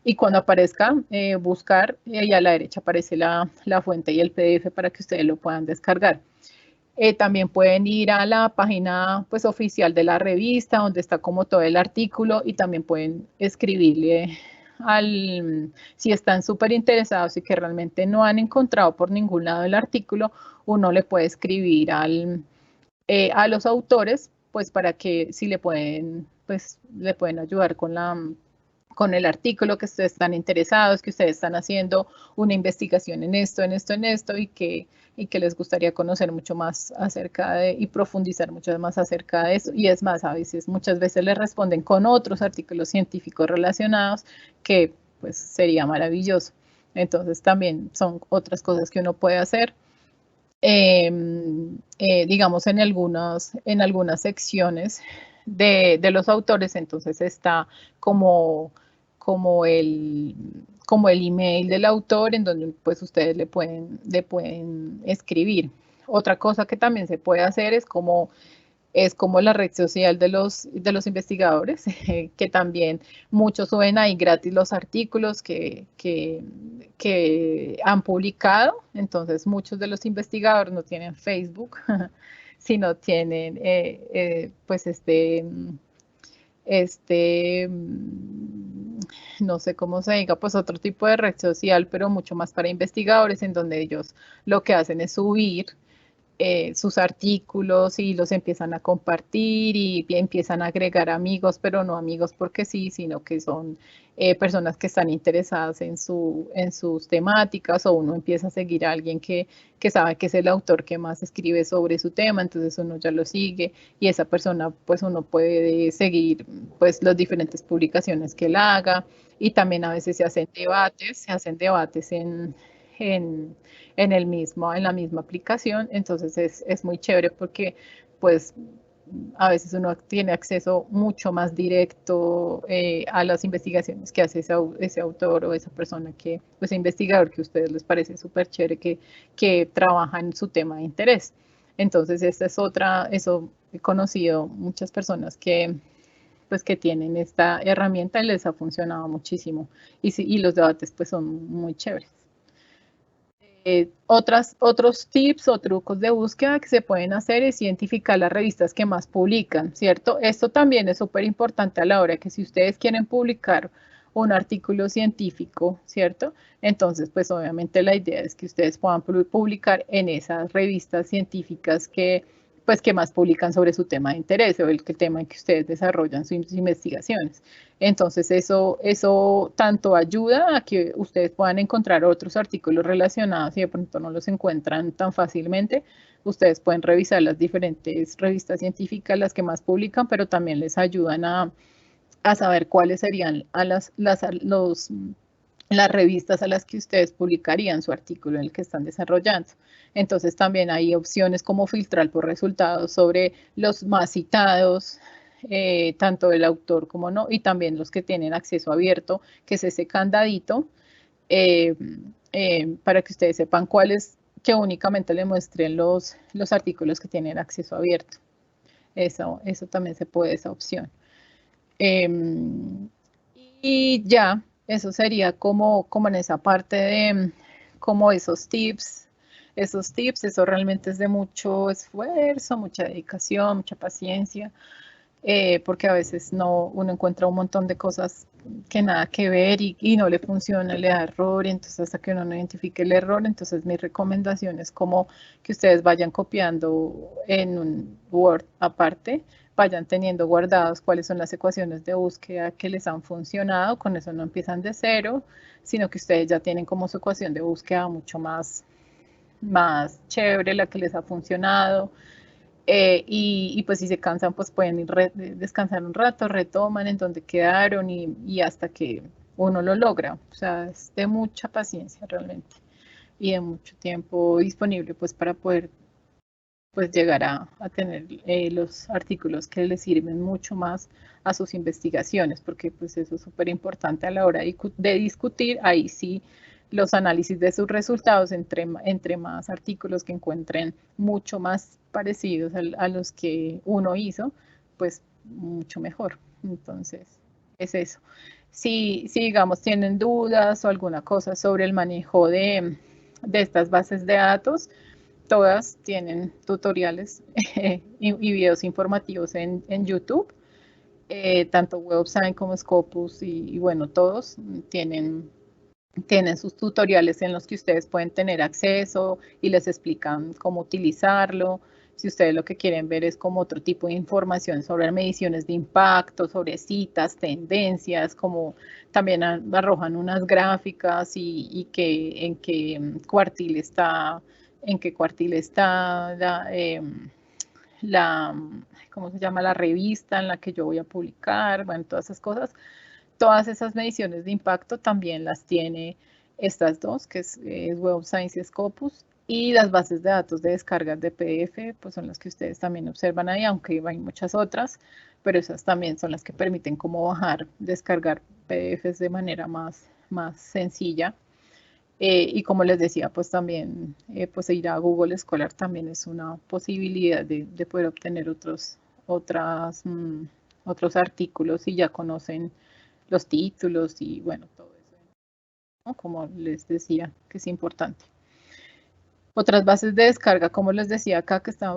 Y cuando aparezca buscar, y a la derecha aparece la fuente y el PDF para que ustedes lo puedan descargar. También pueden ir a la página pues oficial de la revista, donde está como todo el artículo, y también pueden escribirle si están súper interesados y que realmente no han encontrado por ningún lado el artículo, uno le puede escribir a los autores, pues para que si le pueden ayudar con el artículo, que ustedes están interesados, que ustedes están haciendo una investigación en esto, y que les gustaría conocer mucho más acerca y profundizar mucho más acerca de eso. Y es más, muchas veces les responden con otros artículos científicos relacionados, que pues sería maravilloso. Entonces también son otras cosas que uno puede hacer. Digamos en algunas secciones de los autores, entonces está como el email del autor, en donde pues ustedes le pueden escribir. Otra cosa que también se puede hacer es como la red social de los investigadores, que también muchos suben ahí gratis los artículos que han publicado. Entonces muchos de los investigadores no tienen Facebook, sino tienen pues no sé cómo se diga, pues otro tipo de red social, pero mucho más para investigadores, en donde ellos lo que hacen es subir sus artículos y los empiezan a compartir y empiezan a agregar amigos, pero no amigos porque sí, sino que son personas que están interesadas en sus temáticas, o uno empieza a seguir a alguien que sabe que es el autor que más escribe sobre su tema, entonces uno ya lo sigue y esa persona pues uno puede seguir pues las diferentes publicaciones que él haga. Y también a veces se hacen debates en la misma aplicación. Entonces es muy chévere porque pues a veces uno tiene acceso mucho más directo a las investigaciones que hace ese autor o esa persona ese investigador que a ustedes les parece súper chévere, que trabaja en su tema de interés. Entonces esta es eso he conocido muchas personas que tienen esta herramienta y les ha funcionado muchísimo. Y los debates pues son muy chéveres. Otros tips o trucos de búsqueda que se pueden hacer es identificar las revistas que más publican, ¿cierto? Esto también es súper importante a la hora que si ustedes quieren publicar un artículo científico, ¿cierto? Entonces, pues obviamente la idea es que ustedes puedan publicar en esas revistas científicas que, pues, que más publican sobre su tema de interés o el tema en que ustedes desarrollan sus investigaciones. Entonces, eso tanto ayuda a que ustedes puedan encontrar otros artículos relacionados y de pronto no los encuentran tan fácilmente. Ustedes pueden revisar las diferentes revistas científicas, las que más publican, pero también les ayudan a saber cuáles serían las revistas a las que ustedes publicarían su artículo en el que están desarrollando. Entonces también hay opciones como filtrar por resultados sobre los más citados, tanto del autor como no, y también los que tienen acceso abierto, que es ese candadito, para que ustedes sepan cuáles, que únicamente le muestren los artículos que tienen acceso abierto. Eso también se puede, esa opción. Y ya, eso sería como en esa parte de como esos tips, eso realmente es de mucho esfuerzo, mucha dedicación, mucha paciencia, porque a veces uno encuentra un montón de cosas que nada que ver y no le funciona, le da error, y entonces hasta que uno no identifique el error, entonces mi recomendación es como que ustedes vayan copiando en un Word aparte, vayan teniendo guardados cuáles son las ecuaciones de búsqueda que les han funcionado, con eso no empiezan de cero, sino que ustedes ya tienen como su ecuación de búsqueda mucho más chévere, la que les ha funcionado. Y pues si se cansan, pues pueden ir descansar un rato, retoman en donde quedaron y hasta que uno lo logra. O sea, es de mucha paciencia realmente y de mucho tiempo disponible pues para poder pues llegar a tener los artículos que les sirven mucho más a sus investigaciones, porque pues eso es súper importante a la hora de discutir. Ahí sí, los análisis de sus resultados, entre más artículos que encuentren mucho más parecidos a los que uno hizo, pues mucho mejor. Entonces, es eso. Si digamos tienen dudas o alguna cosa sobre el manejo de estas bases de datos, todas tienen tutoriales y videos informativos en YouTube. Tanto WebScience como Scopus y bueno, todos tienen sus tutoriales en los que ustedes pueden tener acceso y les explican cómo utilizarlo. Si ustedes lo que quieren ver es como otro tipo de información sobre mediciones de impacto, sobre citas, tendencias, como también arrojan unas gráficas y en qué cuartil está ¿cómo se llama? La revista en la que yo voy a publicar, bueno, todas esas cosas. Todas esas mediciones de impacto también las tiene estas dos, que es Web of Science y Scopus, y las bases de datos de descargas de PDF, pues son las que ustedes también observan ahí, aunque hay muchas otras, pero esas también son las que permiten como descargar PDFs de manera más sencilla. Y como les decía, pues también pues ir a Google Scholar también es una posibilidad de poder obtener otros artículos si ya conocen los títulos y bueno, todo eso, ¿no? Como les decía, que es importante. Otras bases de descarga, como les decía acá, que está,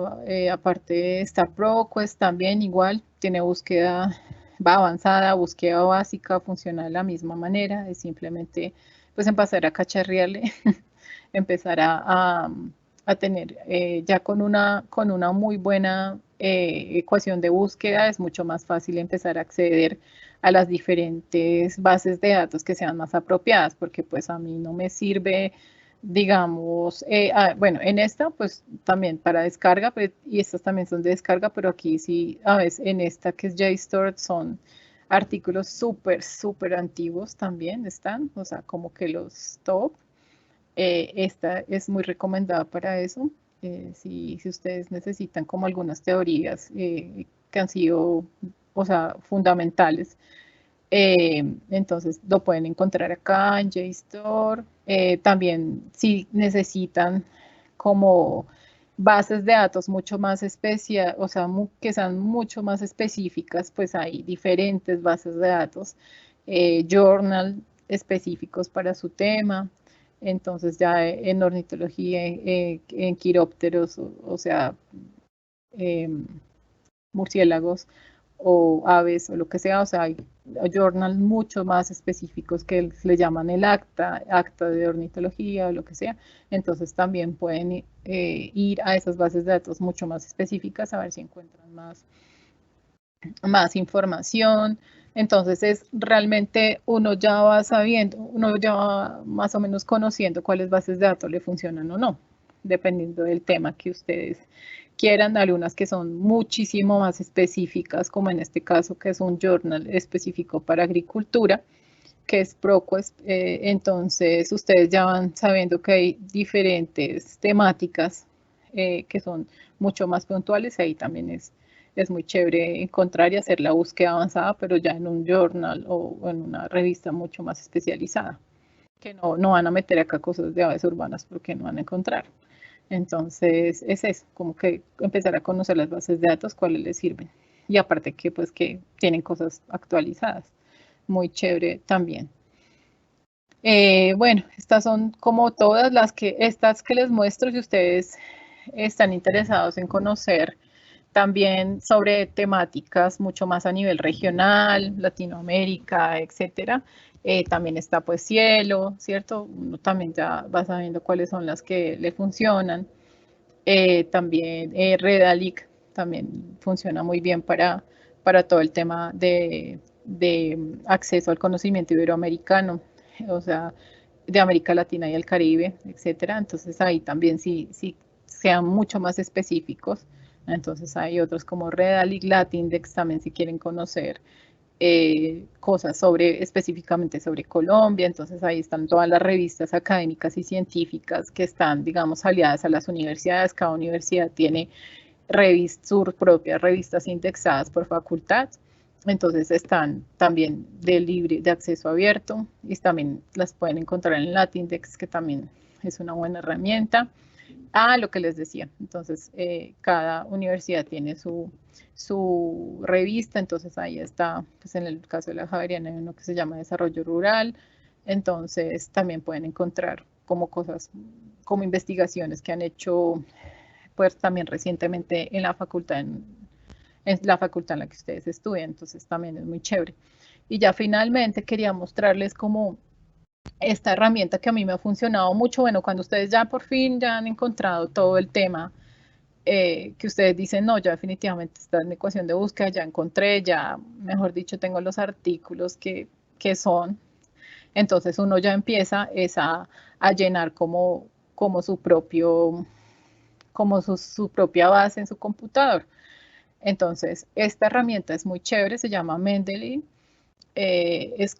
aparte está ProQuest también igual, tiene búsqueda, va avanzada, búsqueda básica, funciona de la misma manera, es simplemente pues empezar a cacharrearle, empezar a tener ya con una muy buena ecuación de búsqueda, es mucho más fácil empezar a acceder a las diferentes bases de datos que sean más apropiadas, porque pues a mí no me sirve, digamos, bueno, en esta pues también para descarga, pues, y estas también son de descarga, pero aquí sí, a veces en esta que es JSTOR son artículos súper antiguos también están, o sea, como que los top. Esta es muy recomendada para eso. Si ustedes necesitan como algunas teorías que han sido, o sea, fundamentales, entonces lo pueden encontrar acá en JSTOR. También si necesitan como bases de datos mucho más especiales, o sea, que sean mucho más específicas, pues hay diferentes bases de datos, journal específicos para su tema. Entonces ya en ornitología, en quirópteros, o sea, murciélagos o aves o lo que sea, o sea, hay journals mucho más específicos que le llaman el acta de ornitología o lo que sea. Entonces también pueden ir a esas bases de datos mucho más específicas a ver si encuentran más información. Entonces es realmente uno ya va sabiendo, uno ya va más o menos conociendo cuáles bases de datos le funcionan o no, dependiendo del tema que ustedes quieran. Algunas que son muchísimo más específicas, como en este caso que es un journal específico para agricultura, que es ProQuest. Entonces ustedes ya van sabiendo que hay diferentes temáticas que son mucho más puntuales. Ahí también es muy chévere encontrar y hacer la búsqueda avanzada, pero ya en un journal o en una revista mucho más especializada, que no van a meter acá cosas de aves urbanas porque no van a encontrar. Entonces es eso, como que empezar a conocer las bases de datos, cuáles les sirven. Y aparte que pues que tienen cosas actualizadas. Muy chévere también. Bueno, estas son como todas estas que les muestro. Si ustedes están interesados en conocer también sobre temáticas mucho más a nivel regional, Latinoamérica, etcétera. También está pues Cielo, ¿cierto? Uno también ya va sabiendo cuáles son las que le funcionan. También Redalic también funciona muy bien para todo el tema de acceso al conocimiento iberoamericano, o sea, de América Latina y el Caribe, etcétera. Entonces ahí también sí sean mucho más específicos. Entonces hay otros como Redalic, Latindex también si quieren conocer cosas específicamente sobre Colombia. Entonces ahí están todas las revistas académicas y científicas que están, digamos, aliadas a las universidades. Cada universidad tiene sus propias revistas indexadas por facultad. Entonces están también de acceso abierto y también las pueden encontrar en Latindex, que también es una buena herramienta. Lo que les decía, entonces cada universidad tiene su revista. Entonces ahí está, pues en el caso de la Javeriana hay uno que se llama Desarrollo Rural. Entonces también pueden encontrar como cosas, como investigaciones que han hecho pues también recientemente en la facultad en la que ustedes estudian. Entonces también es muy chévere. Y ya finalmente quería mostrarles como esta herramienta que a mí me ha funcionado mucho. Bueno, cuando ustedes ya por fin ya han encontrado todo el tema, que ustedes dicen, no, ya definitivamente está en mi ecuación de búsqueda, ya encontré, ya, mejor dicho, tengo los artículos que son. Entonces uno ya empieza a llenar como su propia base en su computador. Entonces, esta herramienta es muy chévere, se llama Mendeley. Es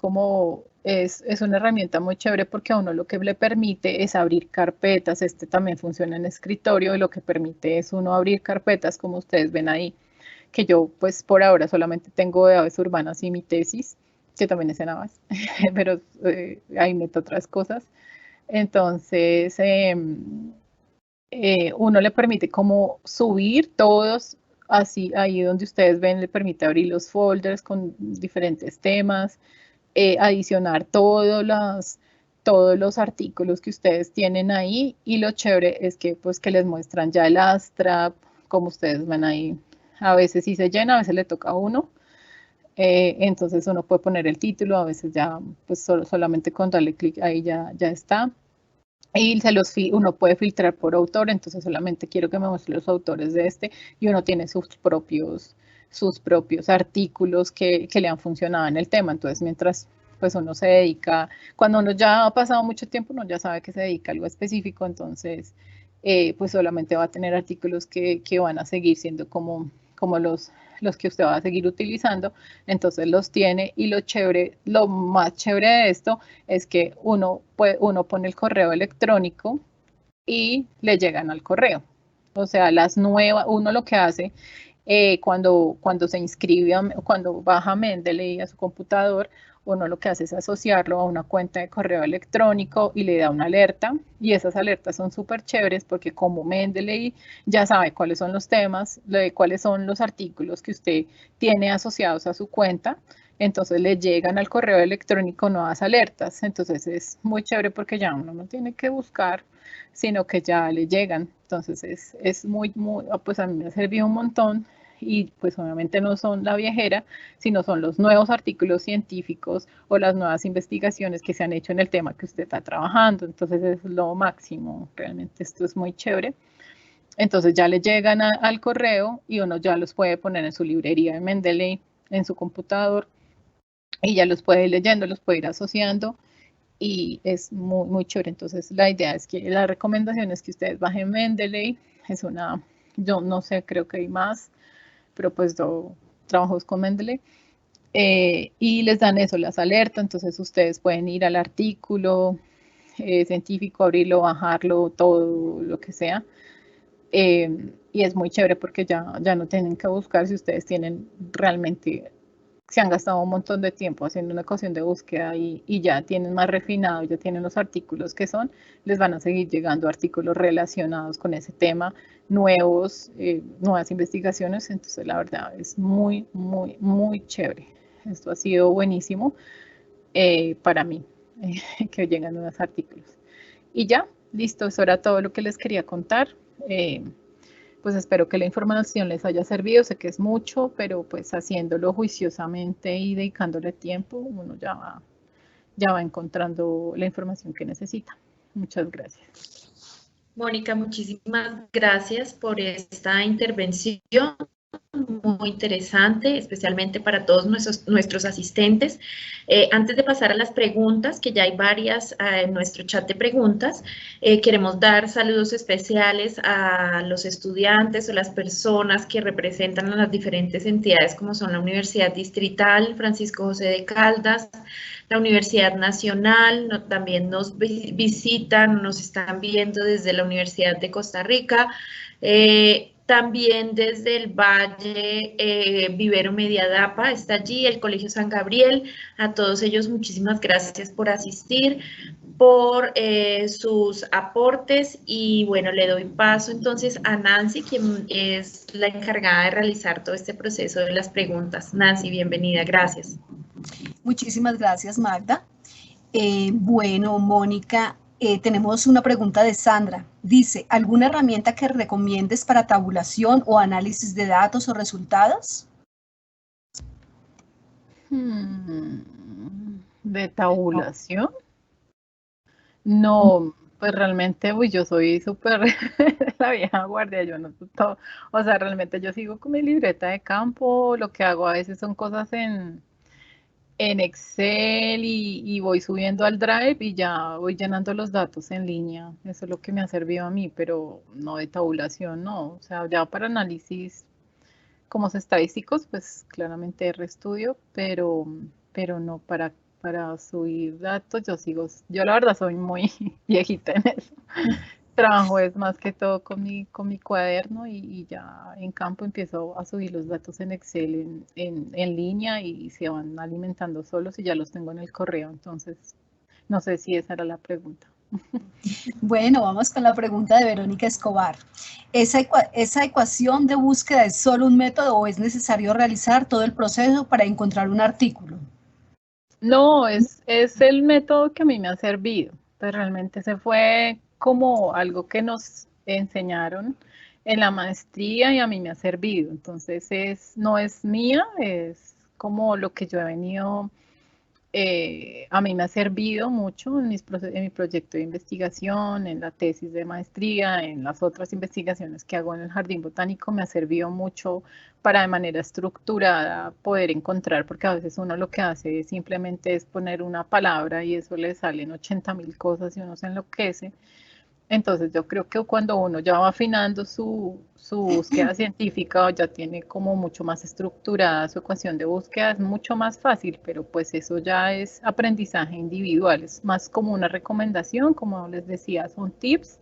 una herramienta muy chévere porque a uno lo que le permite es abrir carpetas. Este también funciona en escritorio y lo que permite es uno abrir carpetas, como ustedes ven ahí, que yo pues por ahora solamente tengo de aves urbanas y mi tesis, que también es en aves, pero ahí meto otras cosas. Entonces, uno le permite como subir todos, así ahí donde ustedes ven, le permite abrir los folders con diferentes temas, adicionar todos los artículos que ustedes tienen ahí. Y lo chévere es que pues que les muestran ya el ASTRAP, como ustedes ven ahí. A veces sí se llena, a veces le toca a uno. Entonces uno puede poner el título, a veces ya pues solamente con darle clic ahí ya está. Y uno puede filtrar por autor. Entonces solamente quiero que me muestre los autores de este, y uno tiene sus propios artículos que le han funcionado en el tema. Entonces mientras pues uno se dedica, cuando uno ya ha pasado mucho tiempo, uno ya sabe que se dedica a algo específico. Entonces pues solamente va a tener artículos que van a seguir siendo como los que usted va a seguir utilizando. Entonces los tiene. Y lo más chévere de esto es que uno pone el correo electrónico y le llegan al correo. O sea, uno lo que hace cuando se inscribe, cuando baja Mendeley a su computador, uno lo que hace es asociarlo a una cuenta de correo electrónico y le da una alerta. Y esas alertas son súper chéveres porque como Mendeley ya sabe cuáles son los temas, cuáles son los artículos que usted tiene asociados a su cuenta, entonces le llegan al correo electrónico nuevas alertas. Entonces es muy chévere porque ya uno no tiene que buscar, sino que ya le llegan. Entonces es muy, pues a mí me ha servido un montón. y pues obviamente no son la viejera, sino son los nuevos artículos científicos o las nuevas investigaciones que se han hecho en el tema que usted está trabajando. Entonces es lo máximo, realmente esto es muy chévere. Entonces ya le llegan al correo y uno ya los puede poner en su librería de Mendeley, en su computador, y ya los puede ir leyendo, los puede ir asociando y es muy, muy chévere. Entonces la idea es que la recomendación es que ustedes bajen Mendeley, es una, yo no sé, creo que hay más, pero pues yo trabajo con Mendeley, y les dan eso, las alertas, entonces ustedes pueden ir al artículo científico, abrirlo, bajarlo, todo lo que sea. Y es muy chévere porque ya no tienen que buscar si ustedes tienen realmente, se han gastado un montón de tiempo haciendo una ecuación de búsqueda y ya tienen más refinado, ya tienen los artículos que son, les van a seguir llegando artículos relacionados con ese tema, nuevos, nuevas investigaciones. Entonces la verdad es muy, muy, muy chévere. Esto ha sido buenísimo para mí, que llegan nuevos artículos. Y ya, listo, eso era todo lo que les quería contar. Pues espero que la información les haya servido, sé que es mucho, pero pues haciéndolo juiciosamente y dedicándole tiempo, uno ya va encontrando la información que necesita. Muchas gracias. Mónica, muchísimas gracias por esta intervención. Muy interesante, especialmente para todos nuestros asistentes. Antes de pasar a las preguntas, que ya hay varias en nuestro chat de preguntas, queremos dar saludos especiales a los estudiantes o las personas que representan a las diferentes entidades, como son la Universidad Distrital Francisco José de Caldas, la Universidad Nacional, también nos visitan, nos están viendo desde la Universidad de Costa Rica, también desde el Valle Vivero Mediadapa está allí, el Colegio San Gabriel. A todos ellos muchísimas gracias por asistir, por sus aportes, y bueno, le doy paso entonces a Nancy, quien es la encargada de realizar todo este proceso de las preguntas. Nancy, bienvenida, gracias. Muchísimas gracias, Magda. Bueno, Mónica, tenemos una pregunta de Sandra. Dice, ¿alguna herramienta que recomiendes para tabulación o análisis de datos o resultados? ¿De tabulación? No, pues realmente, uy, yo soy súper la vieja guardia, yo no todo, o sea, realmente yo sigo con mi libreta de campo, lo que hago a veces son cosas en Excel y voy subiendo al Drive y ya voy llenando los datos en línea. Eso es lo que me ha servido a mí, pero no de tabulación, no. O sea, ya para análisis como estadísticos, pues claramente RStudio, pero no para subir datos. Yo la verdad soy muy viejita en eso. Trabajo es más que todo con mi cuaderno y ya en campo empiezo a subir los datos en Excel en línea y se van alimentando solos y ya los tengo en el correo. Entonces, no sé si esa era la pregunta. Bueno, vamos con la pregunta de Verónica Escobar. ¿Esa ecuación de búsqueda es solo un método o es necesario realizar todo el proceso para encontrar un artículo? No, es el método que a mí me ha servido. Pues realmente se fue como algo que nos enseñaron en la maestría y a mí me ha servido. Entonces no es mía, es como lo que yo he venido, a mí me ha servido mucho en mi proyecto de investigación, en la tesis de maestría, en las otras investigaciones que hago en el Jardín Botánico, me ha servido mucho para de manera estructurada poder encontrar, porque a veces uno lo que hace simplemente es poner una palabra y eso le salen 80.000 cosas y uno se enloquece. Entonces yo creo que cuando uno ya va afinando su búsqueda científica o ya tiene como mucho más estructurada su ecuación de búsqueda, es mucho más fácil, pero pues eso ya es aprendizaje individual, es más como una recomendación, como les decía, son tips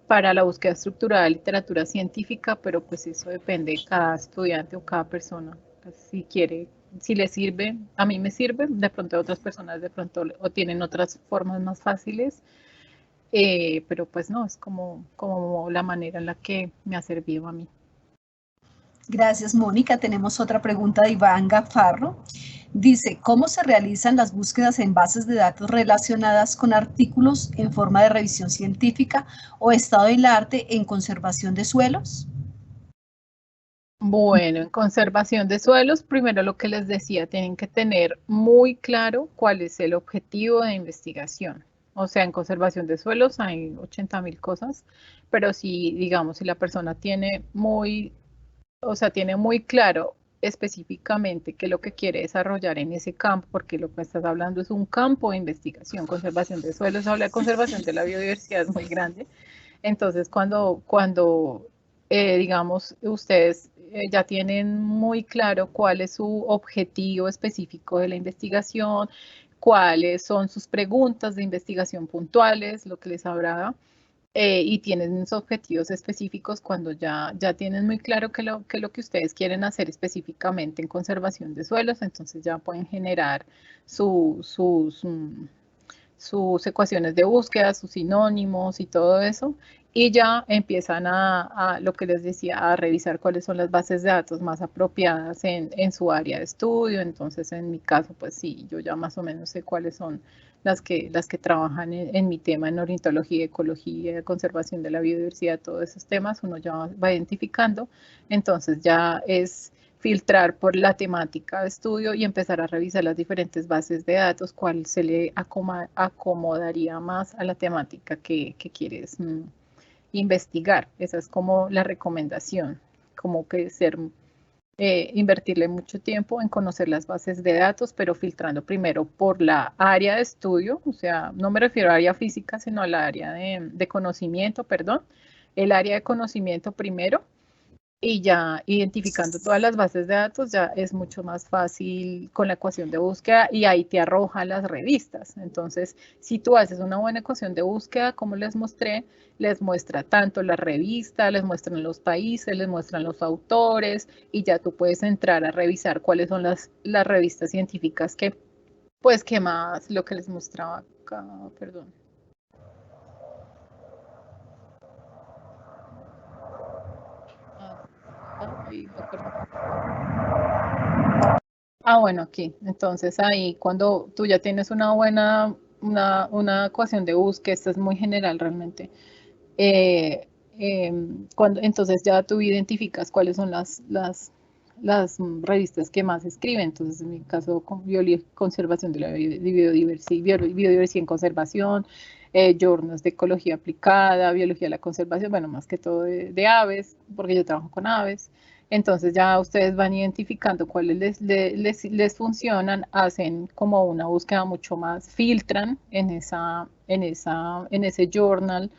para la búsqueda estructurada de literatura científica, pero pues eso depende de cada estudiante o cada persona, pues, si quiere, si le sirve, a mí me sirve, de pronto a otras personas de pronto o tienen otras formas más fáciles. Pero pues no, es como la manera en la que me ha servido a mí. Gracias, Mónica. Tenemos otra pregunta de Iván Gafarro. Dice, ¿cómo se realizan las búsquedas en bases de datos relacionadas con artículos en forma de revisión científica o estado del arte en conservación de suelos? Bueno, en conservación de suelos, primero lo que les decía, tienen que tener muy claro cuál es el objetivo de investigación. O sea, en conservación de suelos hay 80.000 cosas, pero si, digamos, si la persona tiene muy, o sea, tiene muy claro específicamente qué es lo que quiere desarrollar en ese campo, porque lo que estás hablando es un campo de investigación, conservación de suelos, habla de conservación de la biodiversidad es muy grande. Entonces, digamos, ustedes ya tienen muy claro cuál es su objetivo específico de la investigación, cuáles son sus preguntas de investigación puntuales, lo que les hablaba, y tienen sus objetivos específicos cuando ya tienen muy claro qué es lo que ustedes quieren hacer específicamente en conservación de suelos, entonces ya pueden generar sus ecuaciones de búsqueda, sus sinónimos y todo eso, y ya empiezan lo que les decía, a revisar cuáles son las bases de datos más apropiadas en su área de estudio. Entonces, en mi caso, pues sí, yo ya más o menos sé cuáles son las que trabajan en mi tema en ornitología, ecología, conservación de la biodiversidad, todos esos temas, uno ya va identificando. Entonces, ya es filtrar por la temática de estudio y empezar a revisar las diferentes bases de datos, cuál se le acomodaría más a la temática que quieres investigar. Esa es como la recomendación, como que invertirle mucho tiempo en conocer las bases de datos, pero filtrando primero por la área de estudio, o sea, no me refiero a área física, sino a la área de conocimiento, perdón, el área de conocimiento primero, y ya identificando todas las bases de datos ya es mucho más fácil con la ecuación de búsqueda y ahí te arroja las revistas. Entonces, si tú haces una buena ecuación de búsqueda, como les mostré, les muestra tanto la revista, les muestran los países, les muestran los autores y ya tú puedes entrar a revisar cuáles son las revistas científicas que más, lo que les mostraba acá, perdón. Bueno, aquí. Entonces ahí cuando tú ya tienes una ecuación de búsqueda, esta es muy general realmente. Entonces ya tú identificas cuáles son las revistas que más escriben. Entonces, en mi caso, conservación de la biodiversidad en conservación, journals de ecología aplicada, biología de la conservación, bueno, más que todo de aves, porque yo trabajo con aves. Entonces ya ustedes van identificando cuáles les funcionan, hacen como una búsqueda mucho más, filtran en ese journal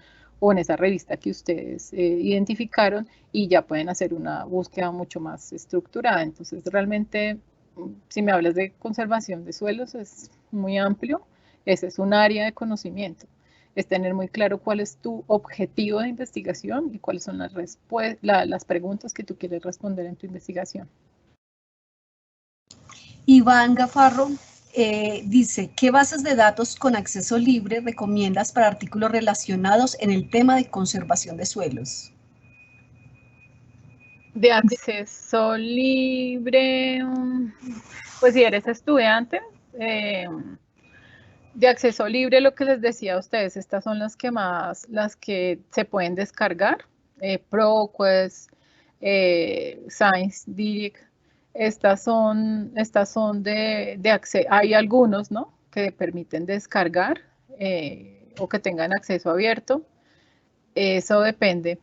o en esa revista que ustedes identificaron y ya pueden hacer una búsqueda mucho más estructurada. Entonces, realmente, si me hablas de conservación de suelos, es muy amplio. Ese es un área de conocimiento. Es tener muy claro cuál es tu objetivo de investigación y cuáles son las preguntas que tú quieres responder en tu investigación. Iván Gafarro dice, ¿qué bases de datos con acceso libre recomiendas para artículos relacionados en el tema de conservación de suelos? De acceso libre, pues si eres estudiante, de acceso libre, lo que les decía a ustedes, estas son las que se pueden descargar, ProQuest, ScienceDirect, estas son de acceso, hay algunos, ¿no?, que permiten descargar o que tengan acceso abierto. Eso depende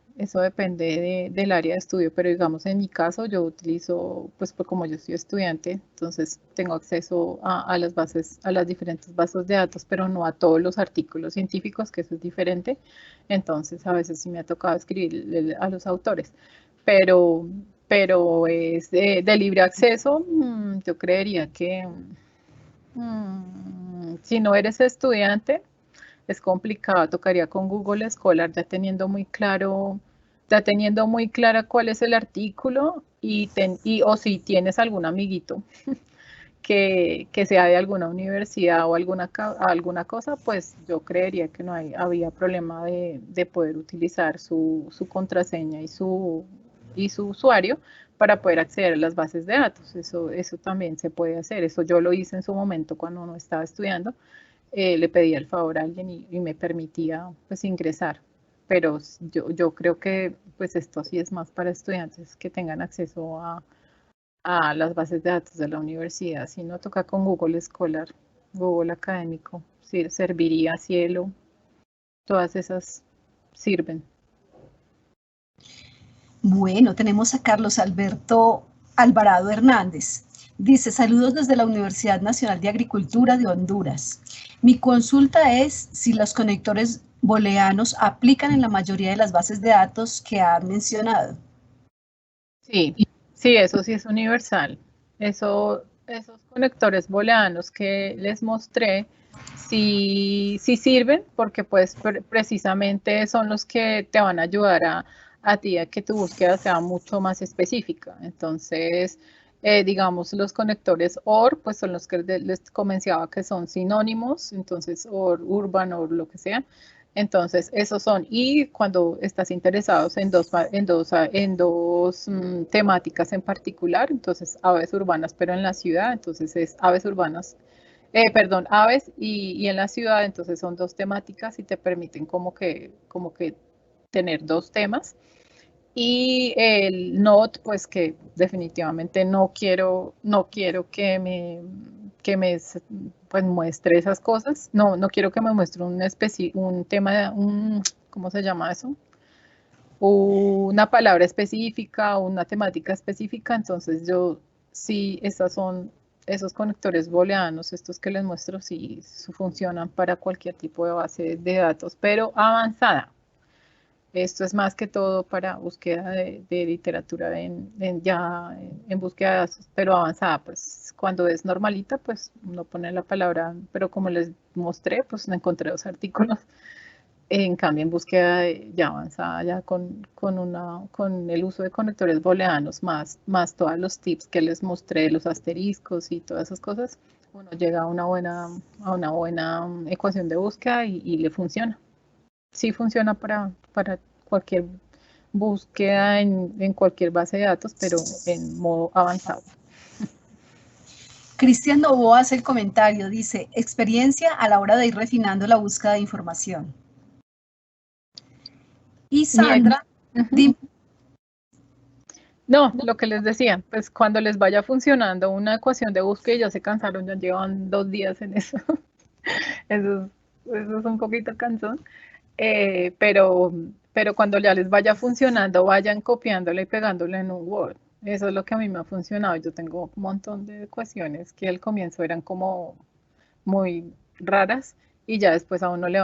del área de estudio, pero digamos en mi caso yo utilizo, pues como yo soy estudiante, entonces tengo acceso a las bases, a las diferentes bases de datos, pero no a todos los artículos científicos, que eso es diferente. Entonces a veces sí me ha tocado escribir a los autores, pero es de libre acceso. Yo creería que si no eres estudiante, es complicado, tocaría con Google Scholar ya teniendo muy clara cuál es el artículo o si tienes algún amiguito que sea de alguna universidad o alguna cosa, pues yo creería que no había problema de poder utilizar su contraseña y su usuario para poder acceder a las bases de datos. Eso también se puede hacer. Eso yo lo hice en su momento cuando no estaba estudiando. Le pedí el favor a alguien y me permitía pues ingresar. Pero yo creo que pues esto sí es más para estudiantes que tengan acceso a las bases de datos de la universidad. Si no, toca con Google Scholar, Google Académico, sí, serviría Cielo, todas esas sirven. Bueno, tenemos a Carlos Alberto Alvarado Hernández. Dice, saludos desde la Universidad Nacional de Agricultura de Honduras. Mi consulta es si los conectores booleanos aplican en la mayoría de las bases de datos que han mencionado. Sí, sí, eso sí es universal. Esos conectores booleanos que les mostré, sí sirven porque pues precisamente son los que te van a ayudar a ti a que tu búsqueda sea mucho más específica. Entonces, digamos, los conectores OR, pues son los que les comentaba que son sinónimos, entonces OR, urban o lo que sea. Entonces, esos son, y cuando estás interesados en dos temáticas en particular, entonces aves urbanas, pero en la ciudad, entonces es aves urbanas, aves y en la ciudad, entonces son dos temáticas y te permiten como que tener dos temas. Y el NOT, pues que definitivamente no quiero que me pues muestre esas cosas. No quiero que me muestre un tema, ¿cómo se llama eso? Una palabra específica, una temática específica. Entonces yo sí, esos conectores booleanos, estos que les muestro, sí funcionan para cualquier tipo de base de datos, pero avanzada. Esto es más que todo para búsqueda de literatura en búsqueda de datos, pero avanzada, pues cuando es normalita, pues no pone la palabra, pero como les mostré, pues no encontré 2 artículos. En cambio, en búsqueda ya avanzada, ya con el uso de conectores booleanos, más todos los tips que les mostré, los asteriscos y todas esas cosas, uno llega a una buena ecuación de búsqueda y le funciona. Sí funciona para cualquier búsqueda en cualquier base de datos, pero en modo avanzado. Cristian Novoa hace el comentario, dice, experiencia a la hora de ir refinando la búsqueda de información. Y Sandra, dime. No, lo que les decía, pues cuando les vaya funcionando una ecuación de búsqueda y ya se cansaron, ya llevan 2 días en eso. Eso es un poquito cansón. Pero cuando ya les vaya funcionando, vayan copiándola y pegándola en un Word. Eso es lo que a mí me ha funcionado. Yo tengo un montón de ecuaciones que al comienzo eran como muy raras y ya después a uno le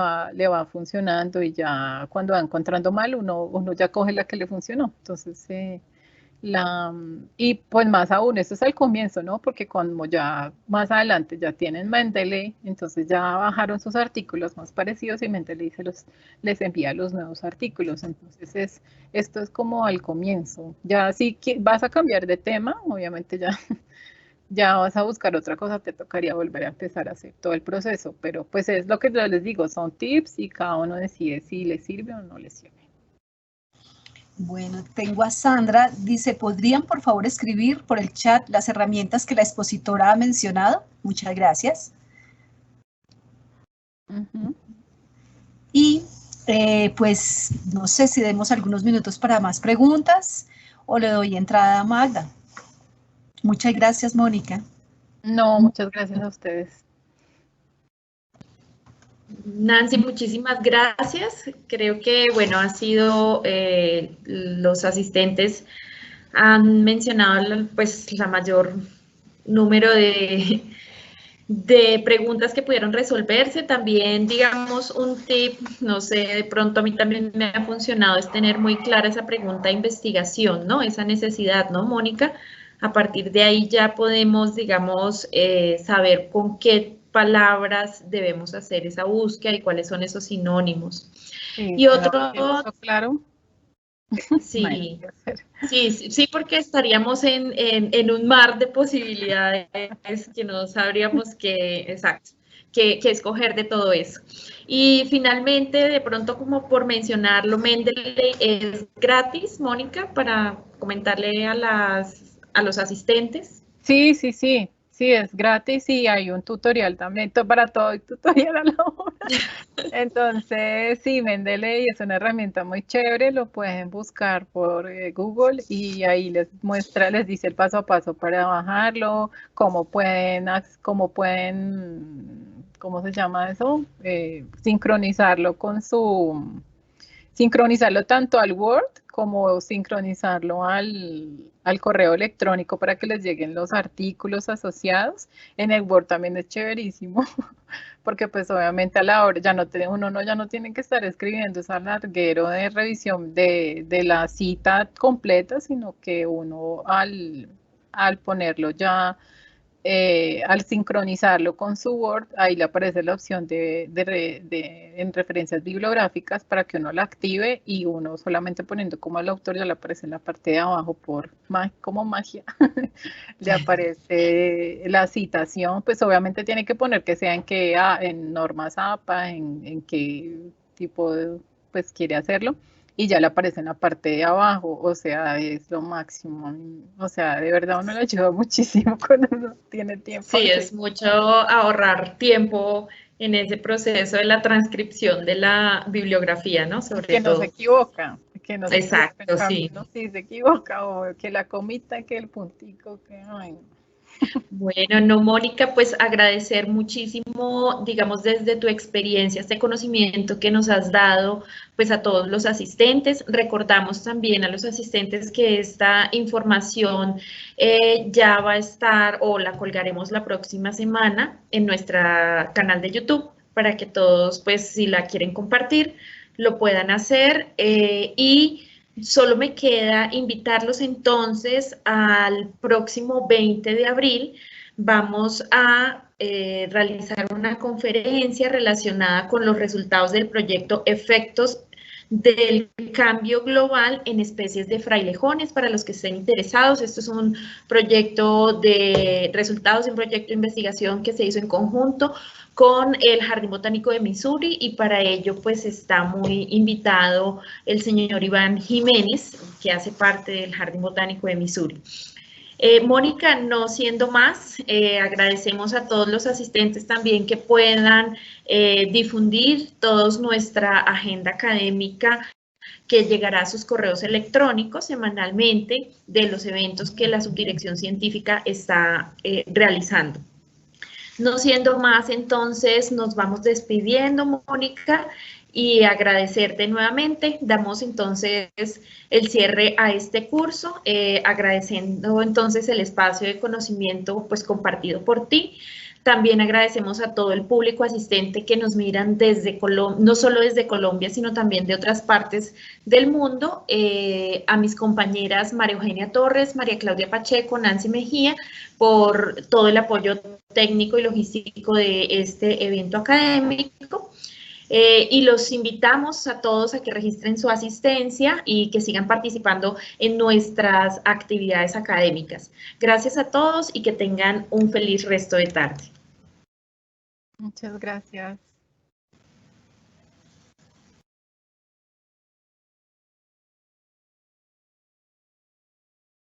va funcionando y ya cuando va encontrando mal, uno ya coge la que le funcionó. Entonces, y pues más aún, esto es al comienzo, ¿no? Porque como ya más adelante ya tienen Mendeley, entonces ya bajaron sus artículos más parecidos y Mendeley les envía los nuevos artículos. Entonces esto es como al comienzo. Ya si vas a cambiar de tema, obviamente ya vas a buscar otra cosa, te tocaría volver a empezar a hacer todo el proceso. Pero pues es lo que yo les digo, son tips y cada uno decide si le sirve o no le sirve. Bueno, tengo a Sandra, dice, ¿podrían por favor escribir por el chat las herramientas que la expositora ha mencionado? Muchas gracias. Y pues no sé si demos algunos minutos para más preguntas o le doy entrada a Magda. Muchas gracias, Mónica. No, muchas gracias a ustedes. Nancy, muchísimas gracias. Creo que, bueno, ha sido, los asistentes han mencionado pues la mayor número de preguntas que pudieron resolverse. También, digamos, un tip, no sé, de pronto a mí también me ha funcionado, es tener muy clara esa pregunta de investigación, ¿no? Esa necesidad, ¿no, Mónica? A partir de ahí ya podemos, digamos, saber con qué palabras debemos hacer esa búsqueda y cuáles son esos sinónimos. Sí, y otro... claro. Sí, sí, porque estaríamos en un mar de posibilidades que no sabríamos qué escoger de todo eso. Y finalmente, de pronto, como por mencionarlo, Mendeley es gratis, Mónica, para comentarle a los asistentes. Sí. Sí, es gratis y hay un tutorial también, para todo hay tutorial a la hora. Entonces, sí, Mendeley es una herramienta muy chévere, lo pueden buscar por Google y ahí les muestra, les dice el paso a paso para bajarlo, ¿cómo se llama eso? Sincronizarlo sincronizarlo tanto al Word como sincronizarlo al correo electrónico para que les lleguen los artículos asociados. En el Word también es chéverísimo, porque pues obviamente a la hora ya no tiene que estar escribiendo ese larguero de revisión de la cita completa, sino que uno al ponerlo ya al sincronizarlo con su Word, ahí le aparece la opción en referencias bibliográficas para que uno la active y uno solamente poniendo como el autor ya le aparece en la parte de abajo como magia, le aparece la citación, pues obviamente tiene que poner que sea en normas APA, en qué tipo pues quiere hacerlo y ya le aparece en la parte de abajo, o sea, es lo máximo. O sea, de verdad uno le ayuda muchísimo cuando uno tiene tiempo. Sí, es mucho ahorrar tiempo en ese proceso de la transcripción de la bibliografía, ¿no? Sobre Que no se todo. equivoca, que no se equivoca, en Exacto, cambio sí. uno sí se equivoca, o que la comita, que el puntico, que ay, no. Bueno, no, Mónica, pues agradecer muchísimo, digamos, desde tu experiencia, este conocimiento que nos has dado, pues a todos los asistentes. Recordamos también a los asistentes que esta información ya va a estar o la colgaremos la próxima semana en nuestro canal de YouTube para que todos, pues, si la quieren compartir, lo puedan hacer y solo me queda invitarlos entonces al próximo 20 de abril. Vamos a realizar una conferencia relacionada con los resultados del proyecto Efectos del cambio global en especies de frailejones. Para los que estén interesados, esto es un proyecto de resultados de un proyecto de investigación que se hizo en conjunto con el Jardín Botánico de Missouri y para ello pues está muy invitado el señor Iván Jiménez, que hace parte del Jardín Botánico de Missouri. Mónica, no siendo más, agradecemos a todos los asistentes también que puedan difundir toda nuestra agenda académica que llegará a sus correos electrónicos semanalmente de los eventos que la Subdirección Científica está realizando. No siendo más, entonces nos vamos despidiendo, Mónica, y agradecerte nuevamente. Damos entonces el cierre a este curso, agradeciendo entonces el espacio de conocimiento pues compartido por ti. También agradecemos a todo el público asistente que nos miran desde Colombia, no solo desde Colombia, sino también de otras partes del mundo, a mis compañeras María Eugenia Torres, María Claudia Pacheco, Nancy Mejía, por todo el apoyo técnico y logístico de este evento académico. Y los invitamos a todos a que registren su asistencia y que sigan participando en nuestras actividades académicas. Gracias a todos y que tengan un feliz resto de tarde. Muchas gracias.